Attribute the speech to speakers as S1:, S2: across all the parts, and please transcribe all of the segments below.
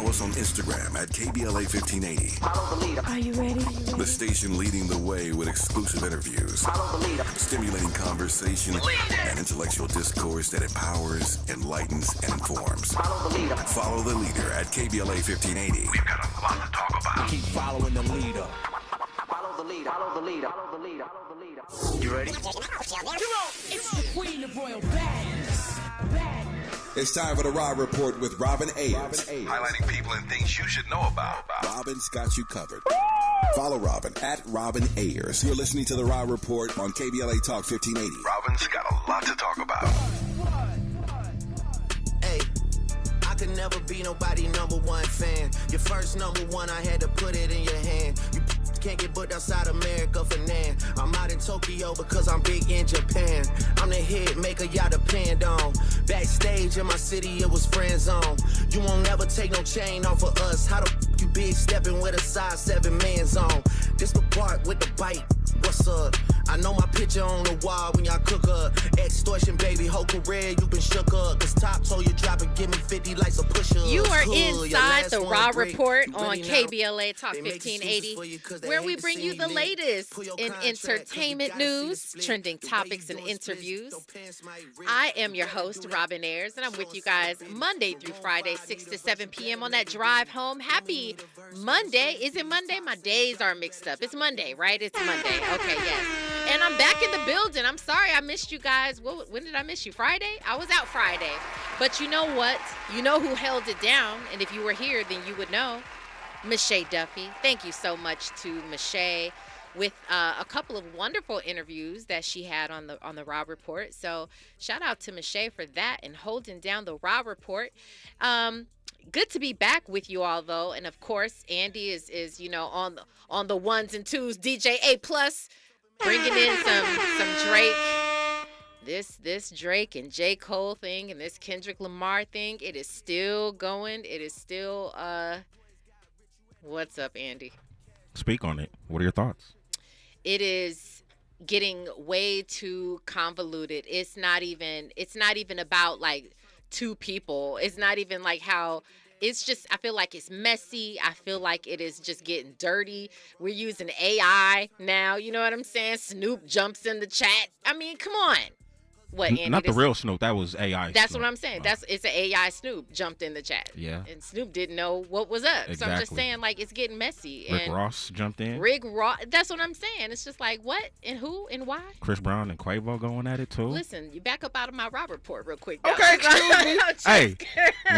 S1: Follow us on Instagram at KBLA 1580.
S2: Follow the leader.
S3: Are you ready?
S1: The station leading the way with exclusive interviews,
S2: Follow the leader.
S1: stimulating conversation, and intellectual discourse that empowers, enlightens, and informs.
S2: Follow the leader.
S1: Follow the leader at KBLA 1580. We've got a lot to talk about.
S4: Keep following the leader.
S2: Follow the leader. Follow the leader. Follow the leader. Follow the leader.
S4: You ready?
S3: It's the queen of royal badness.
S5: It's time for the Rob Report with Robin Ayers.
S1: Highlighting people and things you should know about.
S5: Robin's got you covered. Follow Robin at Robin Ayers. You're listening to the Rob Report on KBLA Talk 1580.
S1: Robin's got a lot to talk about.
S6: Hey, I could never be nobody number one fan. Your first number one, I had to put it in your hand. You can't get booked outside America for Nan. I'm out in Tokyo because I'm big in Japan. I'm the hit maker y'all depend on. Backstage in my city, it was friend zone. You won't never take no chain off of us. How the you big stepping with a size 7 man zone? This the part with the bite. What's up? I know my picture on the wall when y'all cook up. Extortion, baby, whole career you been shook up. Cause top told you drop and give me 50 likes a pusher.
S7: You are inside the Raw Report on KBLA Talk 1580, where we bring you the latest in entertainment news, trending topics, and interviews. I am your host, Robin Ayers, and I'm with you guys Monday through Friday, 6 to 7 p.m. on that drive home. Happy Monday. Is it Monday? My days are mixed up. It's Monday, right? It's Monday. Okay, yes. And I'm back in the building. I'm sorry I missed you guys. When did I miss you? Friday? I was out Friday. But you know what? You know who held it down. And if you were here, then you would know. Michelle Duffy. Thank you so much to Michelle with a couple of wonderful interviews that she had on the Rob Report. So shout out to Michelle for that and holding down the Rob Report. Good to be back with you all, though. And, of course, Andy is you know, on the ones and twos, DJ A+, bringing in some Drake. This Drake and J. Cole thing and this Kendrick Lamar thing, it is still going. It is still, what's up, Andy?
S8: Speak on it. What are your thoughts? It
S7: is getting way too convoluted. It's not even about, like, two people. It's not even like how it's just, I feel like it's messy. I feel like it is just getting dirty. We're using AI now. You know what I'm saying? Snoop jumps in the chat. I mean, come on. What, Andy?
S8: Not the real Snoop. That was AI.
S7: That's
S8: Snoop.
S7: what I'm saying. It's an AI Snoop jumped in the chat.
S8: Yeah.
S7: And Snoop didn't know what was up.
S8: Exactly.
S7: So I'm just saying, like, it's getting messy.
S8: Rick Ross jumped in.
S7: Rick Ross. That's what I'm saying. It's just like, what and who and why?
S8: Chris Brown and Quavo going at it too.
S7: Listen, you back up out of my Rob Report real quick. Though.
S8: Okay, excuse me. Hey,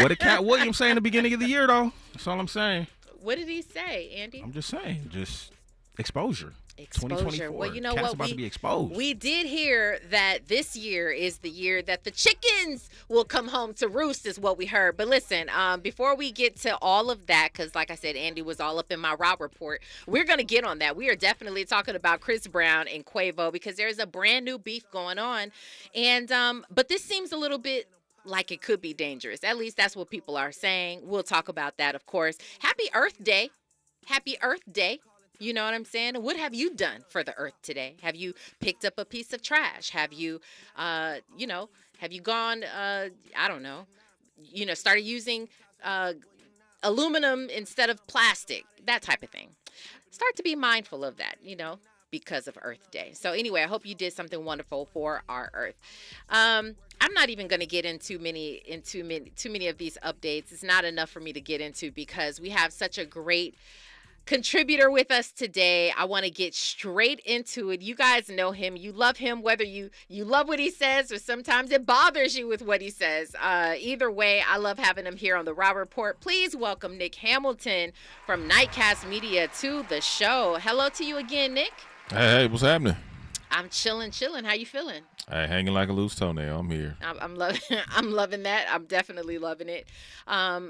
S8: what did Cat Williams say in the beginning of the year, though? That's all I'm saying.
S7: What did he say, Andy?
S8: I'm just saying, just exposure.
S7: Exposure.
S8: 2024.
S7: Well, you know
S8: Cat's
S7: what?
S8: about to be exposed.
S7: We did hear that this year is the year that the chickens will come home to roost, is what we heard. But listen, before we get to all of that, because like I said, Andy was all up in my Rob Report, we're going to get on that. We are definitely talking about Chris Brown and Quavo because there's a brand new beef going on. And but this seems a little bit like it could be dangerous. At least that's what people are saying. We'll talk about that, of course. Happy Earth Day. Happy Earth Day. You know what I'm saying? What have you done for the earth today? Have you picked up a piece of trash? Have you, have you gone, I don't know, started using aluminum instead of plastic, that type of thing. Start to be mindful of that, because of Earth Day. So anyway, I hope you did something wonderful for our earth. I'm not even going to get into too many of these updates. It's not enough for me to get into because we have such a great contributor with us today. I want to get straight into it. You guys know him. You love him, whether you love what he says or sometimes it bothers you with what he says. Either way, I love having him here on the Rob Report. Please welcome Nick Hamilton from Nightcast Media to the show. Hello to you again, Nick.
S9: Hey, what's happening?
S7: I'm chilling. How you feeling?
S9: Hey, hanging like a loose toenail. I'm here.
S7: I'm loving that. I'm definitely loving it.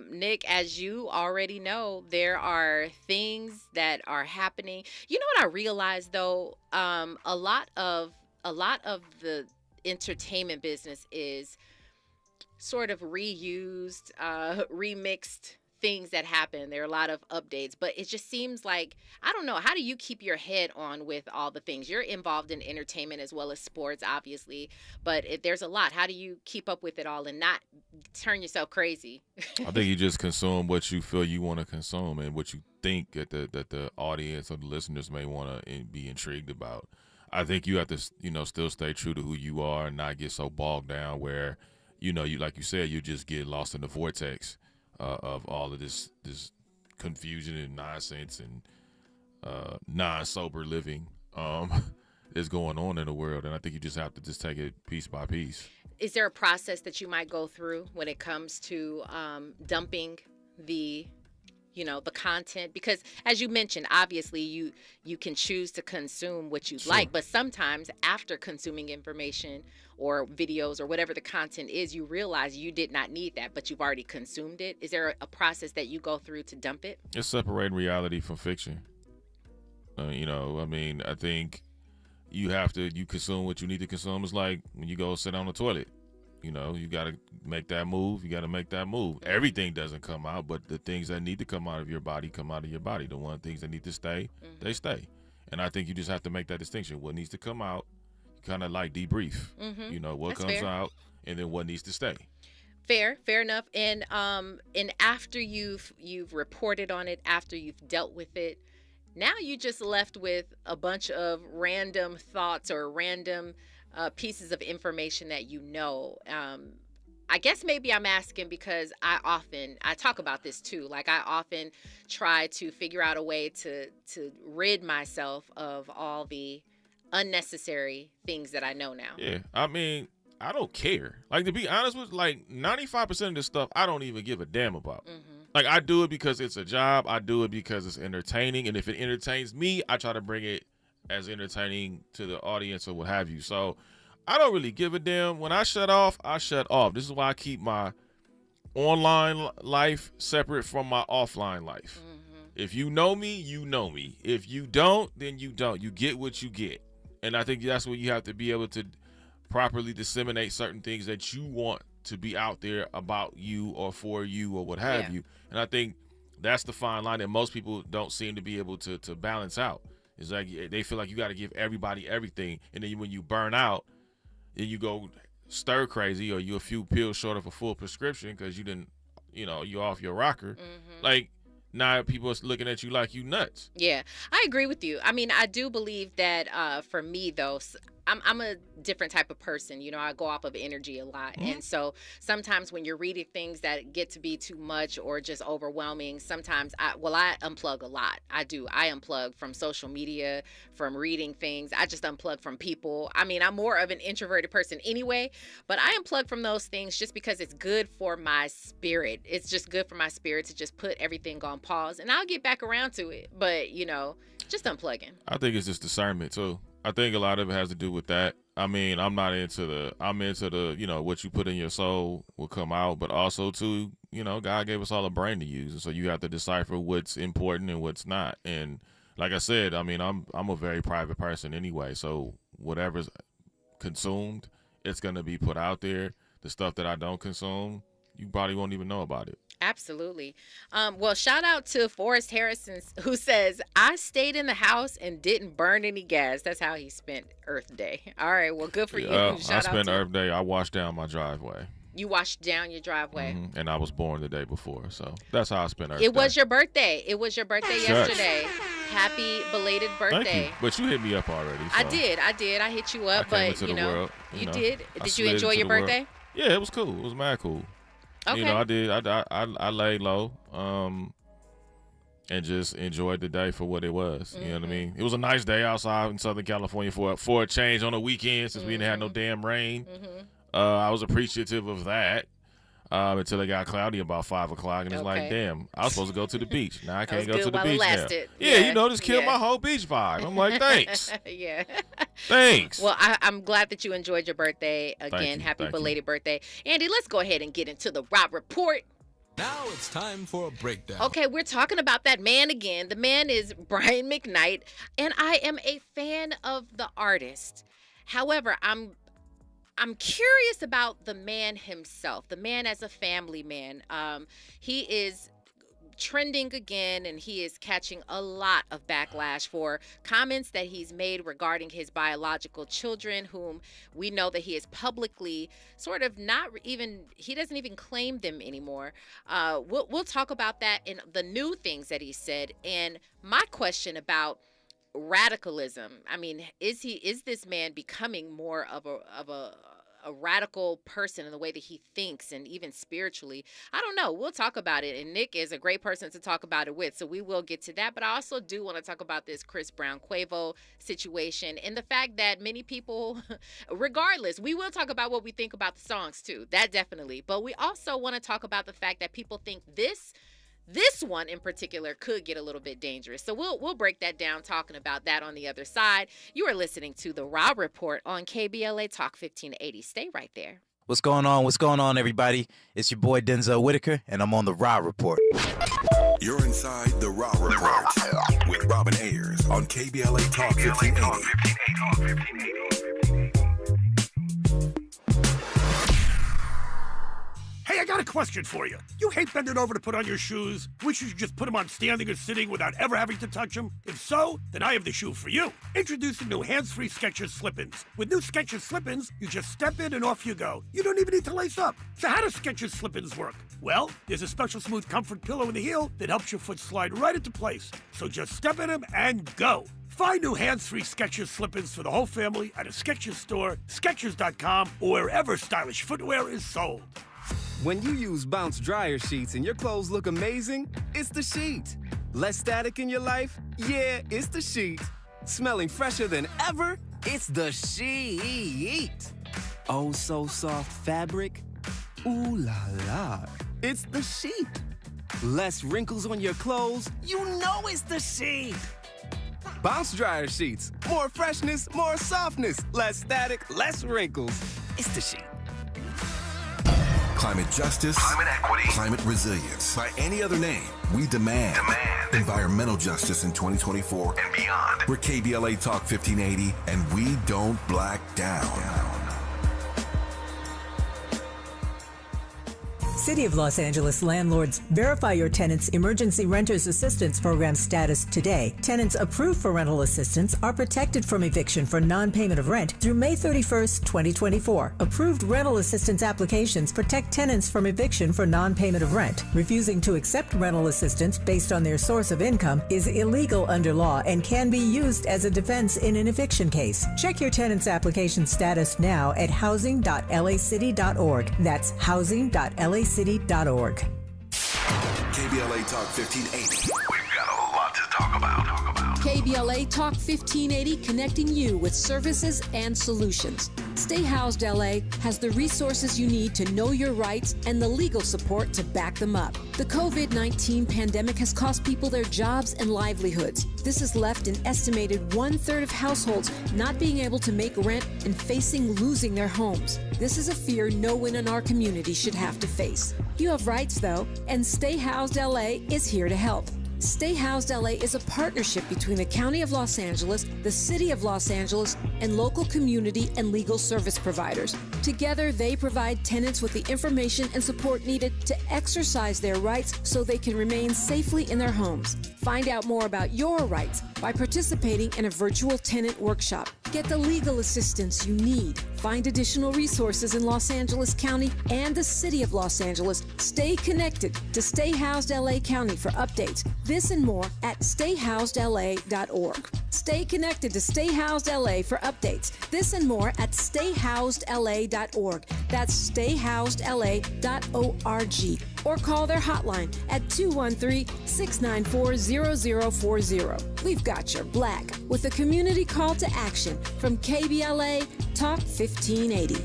S7: Nick, as you already know, there are things that are happening. You know what I realized though? A lot of the entertainment business is sort of reused, remixed things that happen. There are a lot of updates, but it just seems like, I don't know, how do you keep your head on with all the things? You're involved in entertainment as well as sports, obviously, but there's a lot. How do you keep up with it all and not turn yourself crazy?
S9: I think you just consume what you feel you want to consume and what you think that the audience or the listeners may want to be intrigued about. I think you have to, still stay true to who you are and not get so bogged down where, you like you said, you just get lost in the vortex of all of this confusion and nonsense and non-sober living is going on in the world. And I think you just have to just take it piece by piece.
S7: Is there a process that you might go through when it comes to dumping the content? Because as you mentioned, obviously you can choose to consume what you like, but sometimes after consuming information or videos or whatever the content is, you realize you did not need that, but you've already consumed it. Is there a process that you go through to dump it? It's
S9: separating reality from fiction. I think you consume what you need to consume. It's like when you go sit on the toilet. You got to make that move. You got to make that move. Everything doesn't come out, but the things that need to come out of your body come out of your body. The one things that need to stay, they stay. And I think you just have to make that distinction. What needs to come out, you kind of like debrief. What
S7: That's
S9: comes
S7: fair.
S9: out, and then what needs to stay.
S7: Fair enough. And after you've reported on it, after you've dealt with it, now you just left with a bunch of random thoughts or random pieces of information that I guess maybe I'm asking because I talk about this too. Like I often try to figure out a way to rid myself of all the unnecessary things that I know now.
S9: Yeah, I don't care. Like, to be honest with, 95% of this stuff I don't even give a damn about. Like, I do it because it's a job. I do it because it's entertaining, and if it entertains me, I try to bring it as entertaining to the audience or what have you. So I don't really give a damn. When I shut off, I shut off. This is why I keep my online life separate from my offline life. If you know me, you know me. If you don't, then you don't. You get what you get. And I think that's what you have to be able to properly disseminate certain things that you want to be out there about you or for you or what have you. And I think that's the fine line that most people don't seem to be able to balance out. It's like they feel like you got to give everybody everything, and then when you burn out, then you go stir crazy, or you're a few pills short of a full prescription because you didn't, you're off your rocker. Like, now people are looking at you like you nuts. Yeah,
S7: I agree with you. I do believe that for me, though, I'm a different type of person. I go off of energy a lot. And so sometimes when you're reading things that get to be too much or just overwhelming, sometimes I unplug a lot. I do. I unplug from social media, from reading things. I just unplug from people. I'm more of an introverted person anyway, but I unplug from those things just because it's good for my spirit. It's just good for my spirit to just put everything on pause, and I'll get back around to it. But, just unplugging.
S9: I think it's just discernment too. I think a lot of it has to do with that. I'm into the, what you put in your soul will come out, but also too, God gave us all a brain to use. And so you have to decipher what's important and what's not. And like I said, I'm a very private person anyway. So whatever's consumed, it's going to be put out there. The stuff that I don't consume, you probably won't even know about it.
S7: Absolutely. Well, shout out to Forrest Harrison, who says, I stayed in the house and didn't burn any gas. That's how he spent Earth Day. All right. Well, good for you.
S9: I spent Earth Day. I washed down my driveway.
S7: You washed down your driveway.
S9: And I was born the day before. So that's how I spent Earth Day.
S7: It was your birthday. It was your birthday yesterday. Happy belated birthday.
S9: Thank you. But you hit me up already. So
S7: I did. I hit you up. But,
S9: world,
S7: you did. Did you enjoy your birthday?
S9: World. Yeah, it was cool. It was mad cool.
S7: Okay.
S9: I did. I laid low, and just enjoyed the day for what it was. You know what I mean? It was a nice day outside in Southern California for a change on the weekend since we didn't have no damn rain. I was appreciative of that until it got cloudy about 5 o'clock, and it's like, damn, I was supposed to go to the beach. Now I can't go to the beach now. Yeah, just killed my whole beach vibe. I'm like, thanks.
S7: Yeah.
S9: Thanks.
S7: Well, I'm glad that you enjoyed your birthday. Again, happy belated birthday. Andy, let's go ahead and get into the Rob Report.
S4: Now it's time for a breakdown.
S7: Okay, we're talking about that man again. The man is Brian McKnight, and I am a fan of the artist. However, I'm curious about the man himself, the man as a family man. He is trending again, and he is catching a lot of backlash for comments that he's made regarding his biological children, whom we know that he is publicly sort of he doesn't even claim them anymore. We'll talk about that and the new things that he said. And my question about radicalism, I mean, is this man becoming more of a radical person in the way that he thinks and even spiritually? I don't know. We'll talk about it. And Nick is a great person to talk about it with. So we will get to that. But I also do want to talk about this Chris Brown Quavo situation and the fact that many people, regardless, we will talk about what we think about the songs too. That definitely. But we also want to talk about the fact that people think this one in particular could get a little bit dangerous. So we'll break that down, talking about that on the other side. You are listening to The Raw Report on KBLA Talk 1580. Stay right there.
S10: What's going on? What's going on, everybody? It's your boy Denzel Whitaker, and I'm on The Raw Report.
S1: You're inside The Raw Report with Robin Ayers on KBLA Talk 1580.
S11: Hey, I got a question for you. You hate bending over to put on your shoes? Wish you could just put them on standing or sitting without ever having to touch them? If so, then I have the shoe for you. Introducing new hands-free Skechers Slip-ins. With new Skechers Slip-ins, you just step in and off you go. You don't even need to lace up. So how do Skechers Slip-ins work? Well, there's a special smooth comfort pillow in the heel that helps your foot slide right into place. So just step in them and go. Find new hands-free Skechers Slip-ins for the whole family at a Skechers store, Skechers.com, or wherever stylish footwear is sold.
S12: When you use Bounce dryer sheets and your clothes look amazing, it's the sheet. Less static in your life? Yeah, it's the sheet. Smelling fresher than ever? It's the sheet. Oh, so soft fabric? Ooh la la. It's the sheet. Less wrinkles on your clothes? You know it's the sheet. Bounce dryer sheets. More freshness, more softness. Less static, less wrinkles. It's the sheet.
S1: Climate justice, climate equity, climate resilience. By any other name, we demand environmental justice in 2024 and beyond. We're KBLA Talk 1580, and we don't black down.
S13: City of Los Angeles landlords, verify your tenant's Emergency Renters Assistance Program status today. Tenants approved for rental assistance are protected from eviction for non-payment of rent through May 31st, 2024. Approved rental assistance applications protect tenants from eviction for non-payment of rent. Refusing to accept rental assistance based on their source of income is illegal under law and can be used as a defense in an eviction case. Check your tenant's application status now at housing.lacity.org. That's housing.lacity.org.
S1: KBLA Talk 1580. We've got a lot to talk about.
S3: KBLA Talk 1580, connecting you with services and solutions. Stay Housed LA has the resources you need to know your rights and the legal support to back them up. The COVID-19 pandemic has cost people their jobs and livelihoods. This has left an estimated 1/3 of households not being able to make rent and facing losing their homes. This is a fear no one in our community should have to face. You have rights, though, and Stay Housed LA is here to help. Stay Housed LA is a partnership between the County of Los Angeles, the City of Los Angeles, and local community and legal service providers. Together, they provide tenants with the information and support needed to exercise their rights so they can remain safely in their homes. Find out more about your rights by participating in a virtual tenant workshop. Get the legal assistance you need. Find additional resources in Los Angeles County and the City of Los Angeles. Stay connected to Stay Housed LA County for updates. This and more at stayhousedla.org. Stay connected to Stay Housed LA for updates. This and more at stayhousedla.org. That's stayhousedla.org. Or call their hotline at 213-694-0040. We've got your black with a community call to action from KBLA Talk 1580.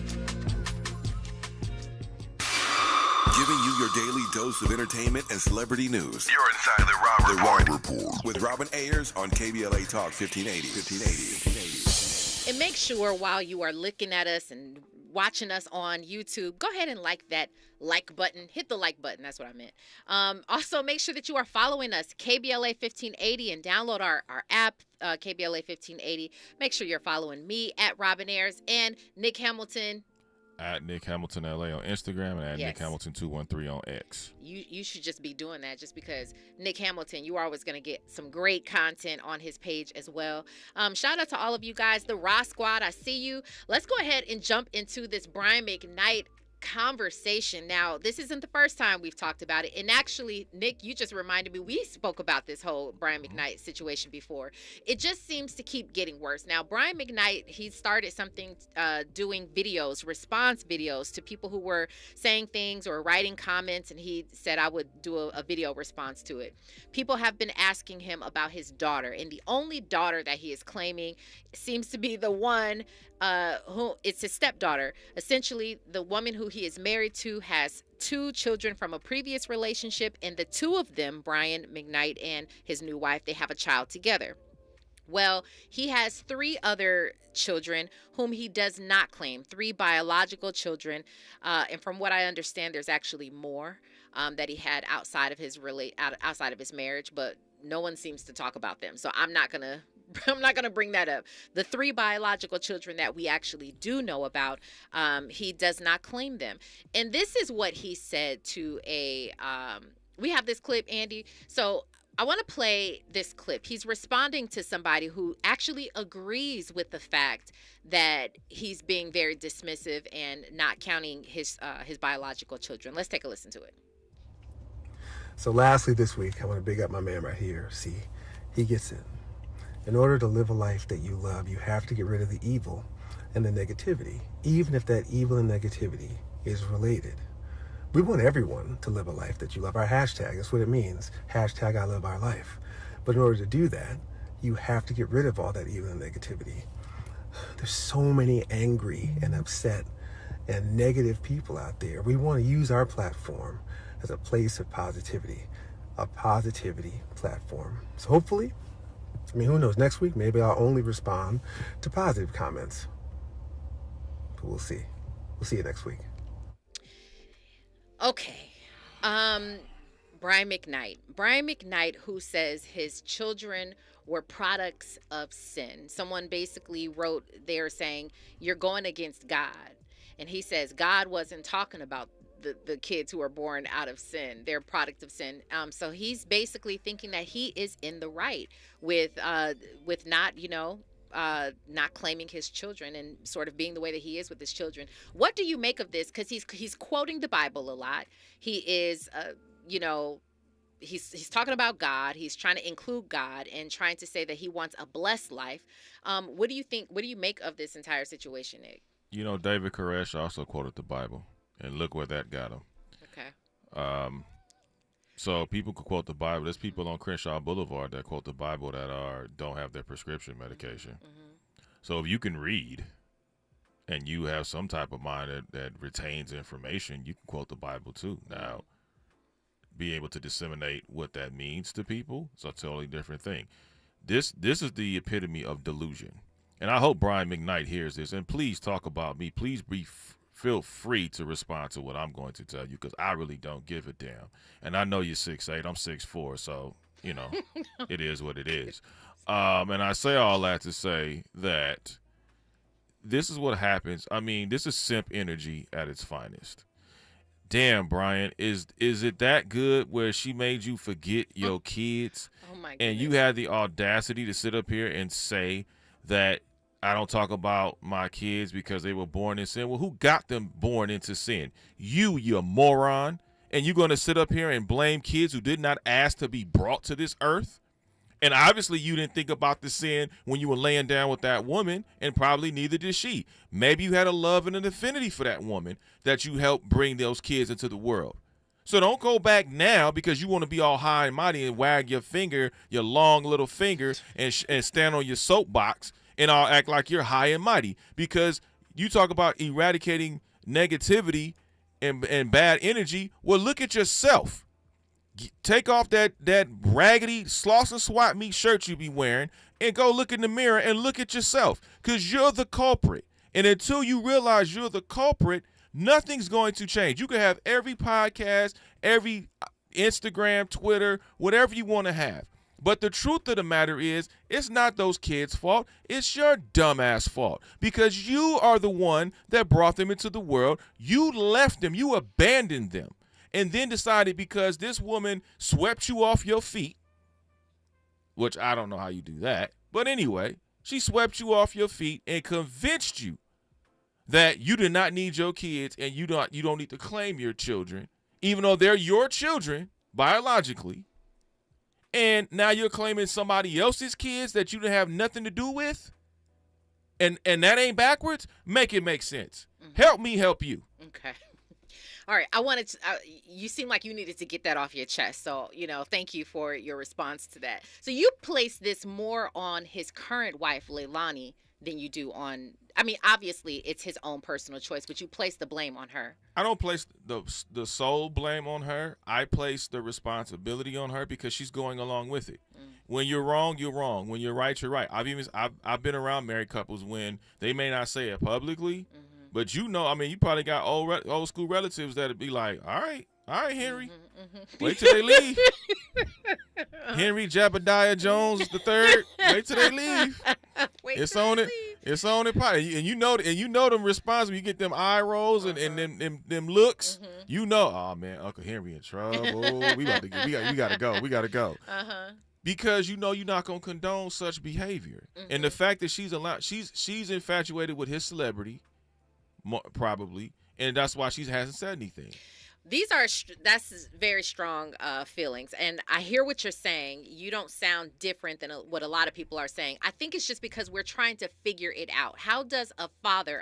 S1: Giving you your daily dose of entertainment and celebrity news. You're inside The Raw Report with Robin Ayers on KBLA Talk 1580.
S7: And make sure while you are looking at us and watching us on YouTube, go ahead and like that like button. Hit the like button. That's what I meant. Also, make sure that you are following us, KBLA 1580, and download our app, KBLA 1580. Make sure you're following me at Robin Ayers and Nick Hamilton.
S9: At Nick Hamilton LA on Instagram and at
S7: Yes.
S9: Nick Hamilton 213 on X.
S7: You should just be doing that just because Nick Hamilton, you are always going to get some great content on his page as well. Shout out to all of you guys, the Raw Squad. I see you. Let's go ahead and jump into this Brian McKnight conversation. Now, this isn't the first time we've talked about it. And actually, Nick, you just reminded me, we spoke about this whole Brian McKnight situation before. It just seems to keep getting worse. Now, Brian McKnight, he started something doing videos, response videos to people who were saying things or writing comments, and he said I would do a video response to it. People have been asking him about his daughter, and the only daughter that he is claiming seems to be the one who it's his stepdaughter. Essentially, the woman who he is married to has 2 children from a previous relationship, and the 2 of them, Brian McKnight and his new wife, they have a child together. Well, he has 3 other children whom he does not claim, 3 biological children, and from what I understand, there's actually more that he had outside of his marriage, but no one seems to talk about them. So I'm not gonna bring that up. The 3 biological children that we actually do know about, he does not claim them. And this is what he said to we have this clip, Andy. So I want to play this clip. He's responding to somebody who actually agrees with the fact that he's being very dismissive and not counting his biological children. Let's take a listen to it.
S14: So lastly this week, I want to big up my man right here. See, he gets it. In order to live a life that you love, you have to get rid of the evil and the negativity, even if that evil and negativity is related. We want everyone to live a life that you love. Our hashtag, that's what it means. Hashtag I love our life. But in order to do that, you have to get rid of all that evil and negativity. There's so many angry and upset and negative people out there. We want to use our platform as a place of positivity, a positivity platform. So hopefully, I mean, who knows, next week, maybe I'll only respond to positive comments. But we'll see. We'll see you next week.
S7: Okay. Brian McKnight, who says his children were products of sin. Someone basically wrote there saying, you're going against God. And he says God wasn't talking about the kids who are born out of sin. They're a product of sin. So he's basically thinking that he is in the right with not, not claiming his children and sort of being the way that he is with his children. What do you make of this? Because he's quoting the Bible a lot. He is, he's talking about God. He's trying to include God and trying to say that he wants a blessed life. What do you think? What do you make of this entire situation, Nick?
S9: David Koresh also quoted the Bible, and look where that got him.
S7: Okay.
S9: So people could quote the Bible. There's people on Crenshaw Boulevard that quote the Bible that don't have their prescription medication. Mm-hmm. So if you can read and you have some type of mind that retains information, you can quote the Bible too. Now, be able to disseminate what that means to people is a totally different thing. This is the epitome of delusion. And I hope Brian McKnight hears this. And please talk about me. Please feel free to respond to what I'm going to tell you, because I really don't give a damn. And I know you're 6'8", I'm 6'4", so, it is what it is. And I say all that to say that this is what happens. I mean, this is simp energy at its finest. Damn, Brian, is it that good where she made you forget your kids?
S7: Oh my goodness.
S9: And you had the audacity to sit up here and say that I don't talk about my kids because they were born in sin. Well, who got them born into sin? You moron. And you're going to sit up here and blame kids who did not ask to be brought to this earth? And obviously you didn't think about the sin when you were laying down with that woman, and probably neither did she. Maybe you had a love and an affinity for that woman that you helped bring those kids into the world. So don't go back now because you want to be all high and mighty and wag your finger, your long little finger, and stand on your soapbox and all act like you're high and mighty, because you talk about eradicating negativity and bad energy. Well, look at yourself. Take off that raggedy Sloss and Swap Meet shirt you be wearing and go look in the mirror and look at yourself, because you're the culprit. And until you realize you're the culprit, nothing's going to change. You can have every podcast, every Instagram, Twitter, whatever you want to have. But the truth of the matter is, it's not those kids' fault. It's your dumbass fault because you are the one that brought them into the world. You left them. You abandoned them and then decided because this woman swept you off your feet, which I don't know how you do that. But anyway, she swept you off your feet and convinced you that you do not need your kids and you don't need to claim your children, even though they're your children biologically. And now you're claiming somebody else's kids that you didn't have nothing to do with? And that ain't backwards? Make it make sense. Help me help you.
S7: Okay. All right. I wanted to, you seem like you needed to get that off your chest. So, thank you for your response to that. So you place this more on his current wife, Leilani, than you do on, obviously it's his own personal choice, but you place the blame on her.
S9: I don't place the sole blame on her. I place the responsibility on her because she's going along with it. When you're wrong, you're wrong. When you're right, you're right. I've been around married couples when they may not say it publicly, but you probably got old school relatives that'd be like, all right, Henry, wait till they leave. Henry Jebediah Jones III, wait till they leave. It's on it. It's on it. And you know them responses. You get them eye rolls and them looks. Oh man, Uncle Henry in trouble. we gotta go. Because you're not gonna condone such behavior. And the fact that she's infatuated with his celebrity, probably, and that's why she hasn't said anything.
S7: That's very strong feelings. And I hear what you're saying. You don't sound different than what a lot of people are saying. I think it's just because we're trying to figure it out. How does a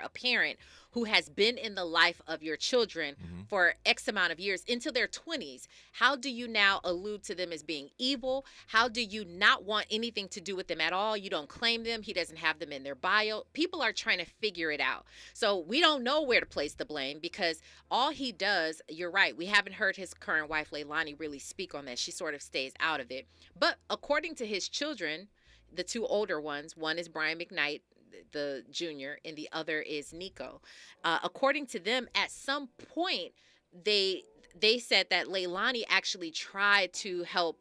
S7: parent who has been in the life of your children for X amount of years into their 20s, how do you now allude to them as being evil? How do you not want anything to do with them at all? You don't claim them. He doesn't have them in their bio. People are trying to figure it out. So we don't know where to place the blame because all he does, you're right, we haven't heard his current wife, Leilani, really speak on that. She sort of stays out of it. But according to his children, the two older ones, one is Brian McKnight, the junior, and the other is Nico. According to them, at some point, they said that Leilani actually tried to help,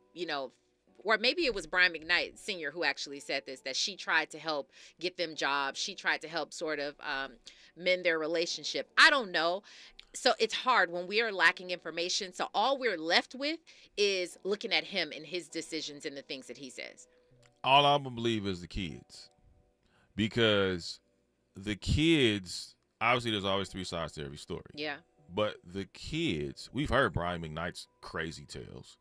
S7: or maybe it was Brian McKnight Sr. who actually said this, that she tried to help get them jobs. She tried to help sort of mend their relationship. I don't know. So it's hard when we are lacking information. So all we're left with is looking at him and his decisions and the things that he says.
S9: All I'm going to believe is the kids. Because the kids, obviously there's always three sides to every story.
S7: Yeah.
S9: But the kids, we've heard Brian McKnight's crazy tales.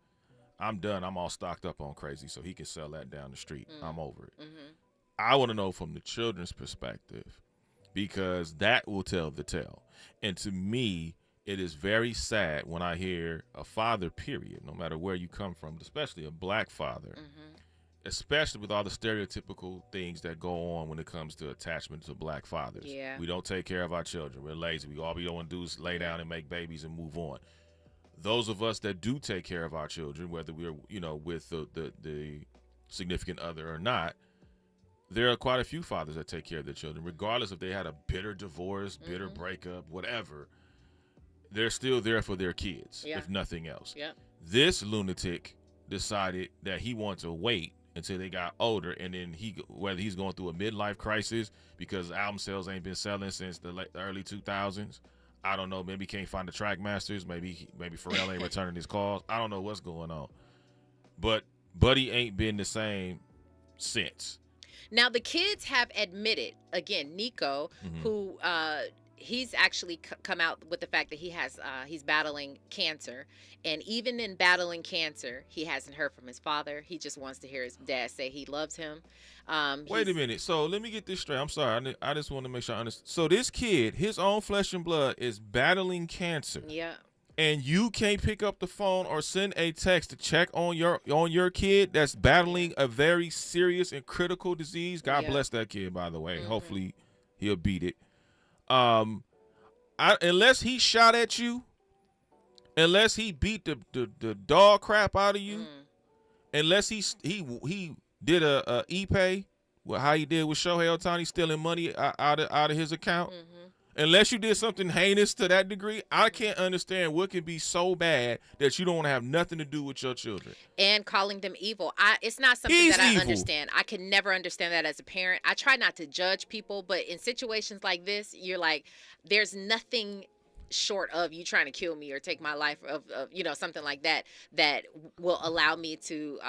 S9: I'm done. I'm all stocked up on crazy, so he can sell that down the street. I'm over it. I want to know from the children's perspective because that will tell the tale. And to me, it is very sad when I hear a father, period, no matter where you come from, especially a black father, especially with all the stereotypical things that go on when it comes to attachment to black fathers.
S7: Yeah.
S9: We don't take care of our children. We're lazy. All we want to do is lay down and make babies and move on. Those of us that do take care of our children, whether we're, with the significant other or not, there are quite a few fathers that take care of their children, regardless if they had a bitter divorce, bitter breakup, whatever. They're still there for their kids, if nothing else.
S7: Yeah.
S9: This lunatic decided that he wants to wait until they got older, and then whether he's going through a midlife crisis because album sales ain't been selling since the early 2000s. I don't know. Maybe he can't find the track masters. Maybe Pharrell ain't returning his calls. I don't know what's going on. But Buddy ain't been the same since.
S7: Now, the kids have admitted, again, Nico, who he's actually come out with the fact that he's battling cancer. And even in battling cancer, he hasn't heard from his father. He just wants to hear his dad say he loves him.
S9: Wait a minute. So let me get this straight. I'm sorry. I just want to make sure I understand. So this kid, his own flesh and blood, is battling cancer.
S7: Yeah.
S9: And you can't pick up the phone or send a text to check on your kid that's battling a very serious and critical disease. God bless that kid, by the way. Hopefully he'll beat it. Unless he shot at you, unless he beat the dog crap out of you, unless he did a e-pay, how he did with Shohei Ohtani, stealing money out of his account. Unless you did something heinous to that degree, I can't understand what can be so bad that you don't want to have nothing to do with your children.
S7: And calling them evil. It's not something
S9: He's
S7: that I
S9: evil.
S7: understand. I can never understand that as a parent. I try not to judge people, but in situations like this, you're like, there's nothing short of you trying to kill me or take my life of something like that will allow me to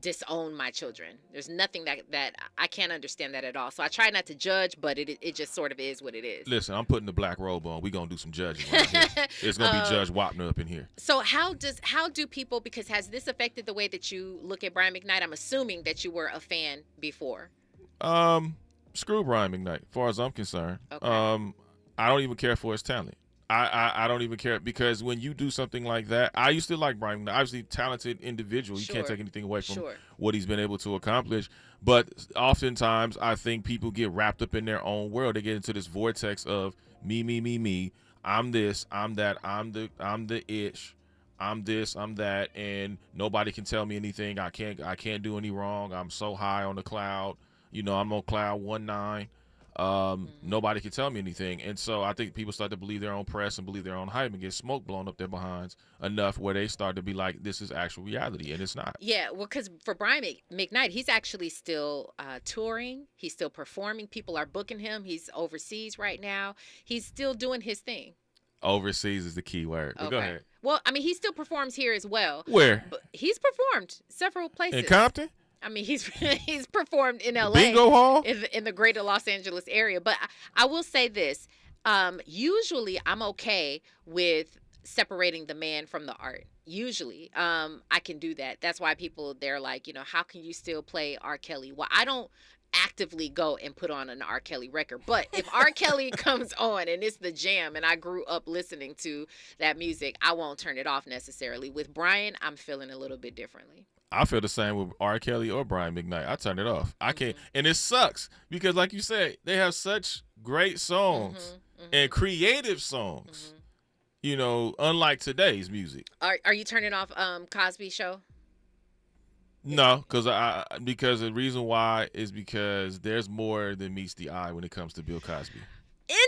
S7: disown my children. There's nothing that I can't understand that at all. So I try not to judge, but it just sort of is what it is.
S9: Listen, I'm putting the black robe on. We're going to do some judging right here. It's going to be Judge Wapner up in here.
S7: So how do people, because has this affected the way that you look at Brian McKnight? I'm assuming that you were a fan before.
S9: Screw Brian McKnight, as far as I'm concerned.
S7: Okay.
S9: I don't even care for his talent. I don't even care, because when you do something like that, I used to like Brian McKnight. Obviously, talented individual. You can't take anything away from what he's been able to accomplish. But oftentimes, I think people get wrapped up in their own world. They get into this vortex of me. I'm this, I'm that, I'm the itch, I'm this, I'm that, and nobody can tell me anything. I can't do any wrong. I'm so high on the cloud. I'm on cloud 19. Nobody can tell me anything. And so I think people start to believe their own press and believe their own hype and get smoke blown up their behinds enough where they start to be like, this is actual reality, and it's not.
S7: Yeah, well, because for Brian McKnight, he's actually still touring. He's still performing. People are booking him. He's overseas right now. He's still doing his thing.
S9: Overseas is the key word. But go ahead.
S7: Well, I mean, he still performs here as well.
S9: Where?
S7: But he's performed several places.
S9: In Compton?
S7: I mean, he's performed in LA,
S9: Bingo Hall,
S7: in the greater Los Angeles area. But I will say this: usually, I'm okay with separating the man from the art. Usually, I can do that. That's why they're like, how can you still play R. Kelly? Well, I don't actively go and put on an R. Kelly record, but if R. Kelly comes on and it's the jam, and I grew up listening to that music, I won't turn it off necessarily. With Brian, I'm feeling a little bit differently.
S9: I feel the same with R. Kelly or Brian McKnight. I turn it off. I can't. And it sucks because, like you said, they have such great songs and creative songs, unlike today's music.
S7: Are you turning off Cosby Show?
S9: No, because the reason why is because there's more than meets the eye when it comes to Bill Cosby.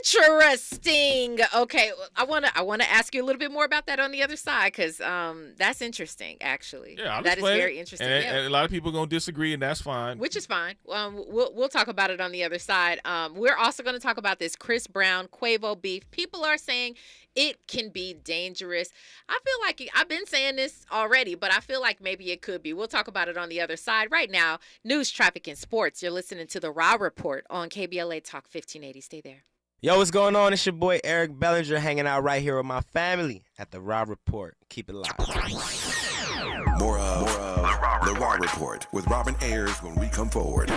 S7: Interesting. Okay, I want to ask you a little bit more about that on the other side, because that's interesting, actually.
S9: Yeah,
S7: that is very interesting.
S9: And a lot of people are gonna disagree, and that's fine.
S7: Which is fine. We'll talk about it on the other side. We're also going to talk about this Chris Brown Quavo beef. People are saying it can be dangerous. I feel like I've been saying this already, but I feel like maybe it could be. We'll talk about it on the other side. Right now, news, traffic, and sports. You're listening to the Raw Report on KBLA Talk 1580. Stay there.
S15: Yo, what's going on? It's your boy Eric Bellinger hanging out right here with my family at the Raw Report. Keep it live.
S5: More of the Raw Report with Robin Ayers when we come forward.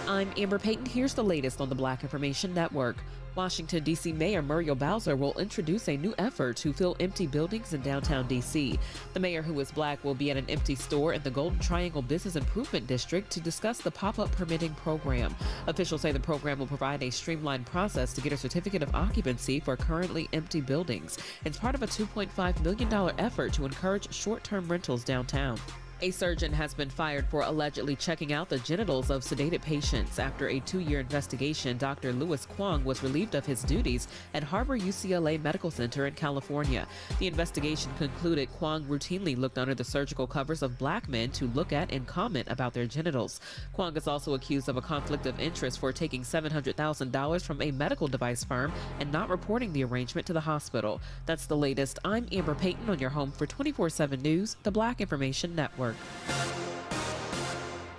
S16: I'm Amber Payton. Here's the latest on the Black Information Network. Washington, D.C. Mayor Muriel Bowser will introduce a new effort to fill empty buildings in downtown D.C. The mayor, who is black, will be at an empty store in the Golden Triangle Business Improvement District to discuss the pop-up permitting program. Officials say the program will provide a streamlined process to get a certificate of occupancy for currently empty buildings. It's part of a $2.5 million effort to encourage short-term rentals downtown. A surgeon has been fired for allegedly checking out the genitals of sedated patients. After a 2-year investigation, Dr. Louis Kwong was relieved of his duties at Harbor UCLA Medical Center in California. The investigation concluded Kwong routinely looked under the surgical covers of black men to look at and comment about their genitals. Kwong is also accused of a conflict of interest for taking $700,000 from a medical device firm and not reporting the arrangement to the hospital. That's the latest. I'm Amber Payton on your home for 24/7 News, the Black Information Network.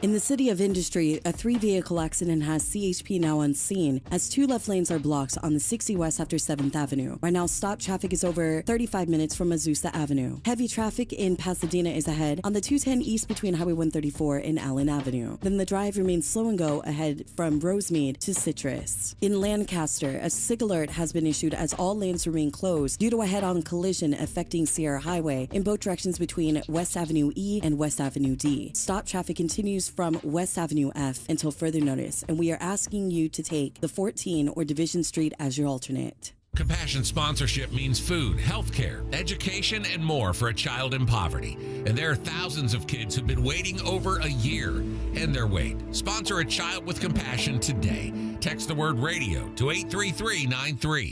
S17: In the city of Industry, a 3-vehicle accident has CHP now on scene as 2 left lanes are blocked on the 60 West after 7th Avenue. Right now, stop traffic is over 35 minutes from Azusa Avenue. Heavy traffic in Pasadena is ahead on the 210 East between Highway 134 and Allen Avenue. Then the drive remains slow and go ahead from Rosemead to Citrus. In Lancaster, a SIG alert has been issued as all lanes remain closed due to a head-on collision affecting Sierra Highway in both directions between West Avenue E and West Avenue D. Stop traffic continues from West Avenue F until further notice, and we are asking you to take the 14 or Division Street as your alternate.
S18: Compassion sponsorship means food, healthcare, education, and more for a child in poverty. And there are thousands of kids who've been waiting over a year. End their wait. Sponsor a child with compassion today. Text the word radio to 83393.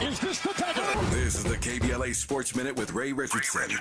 S1: This is the KBLA Sports Minute with Ray Richardson.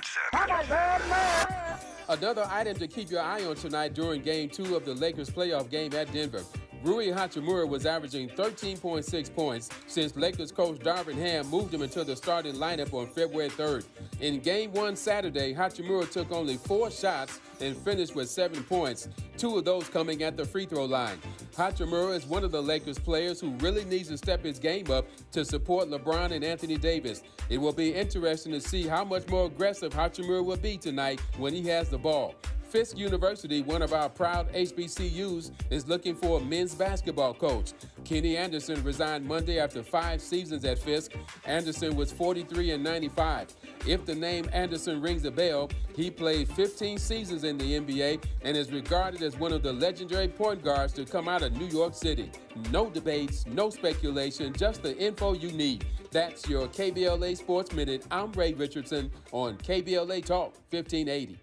S19: Another item to keep your eye on tonight during Game 2 of the Lakers playoff game at Denver. Rui Hachimura was averaging 13.6 points since Lakers coach Darvin Ham moved him into the starting lineup on February 3rd. In Game 1 Saturday, Hachimura took only 4 shots and finished with 7 points, 2 of those coming at the free throw line. Hachimura is one of the Lakers players who really needs to step his game up to support LeBron and Anthony Davis. It will be interesting to see how much more aggressive Hachimura will be tonight when he has the ball. Fisk University, one of our proud HBCUs, is looking for a men's basketball coach. Kenny Anderson resigned Monday after 5 seasons at Fisk. Anderson was 43-95. If the name Anderson rings a bell, he played 15 seasons in the NBA and is regarded as one of the legendary point guards to come out of New York City. No debates, no speculation, just the info you need. That's your KBLA Sports Minute. I'm Ray Richardson on KBLA Talk 1580.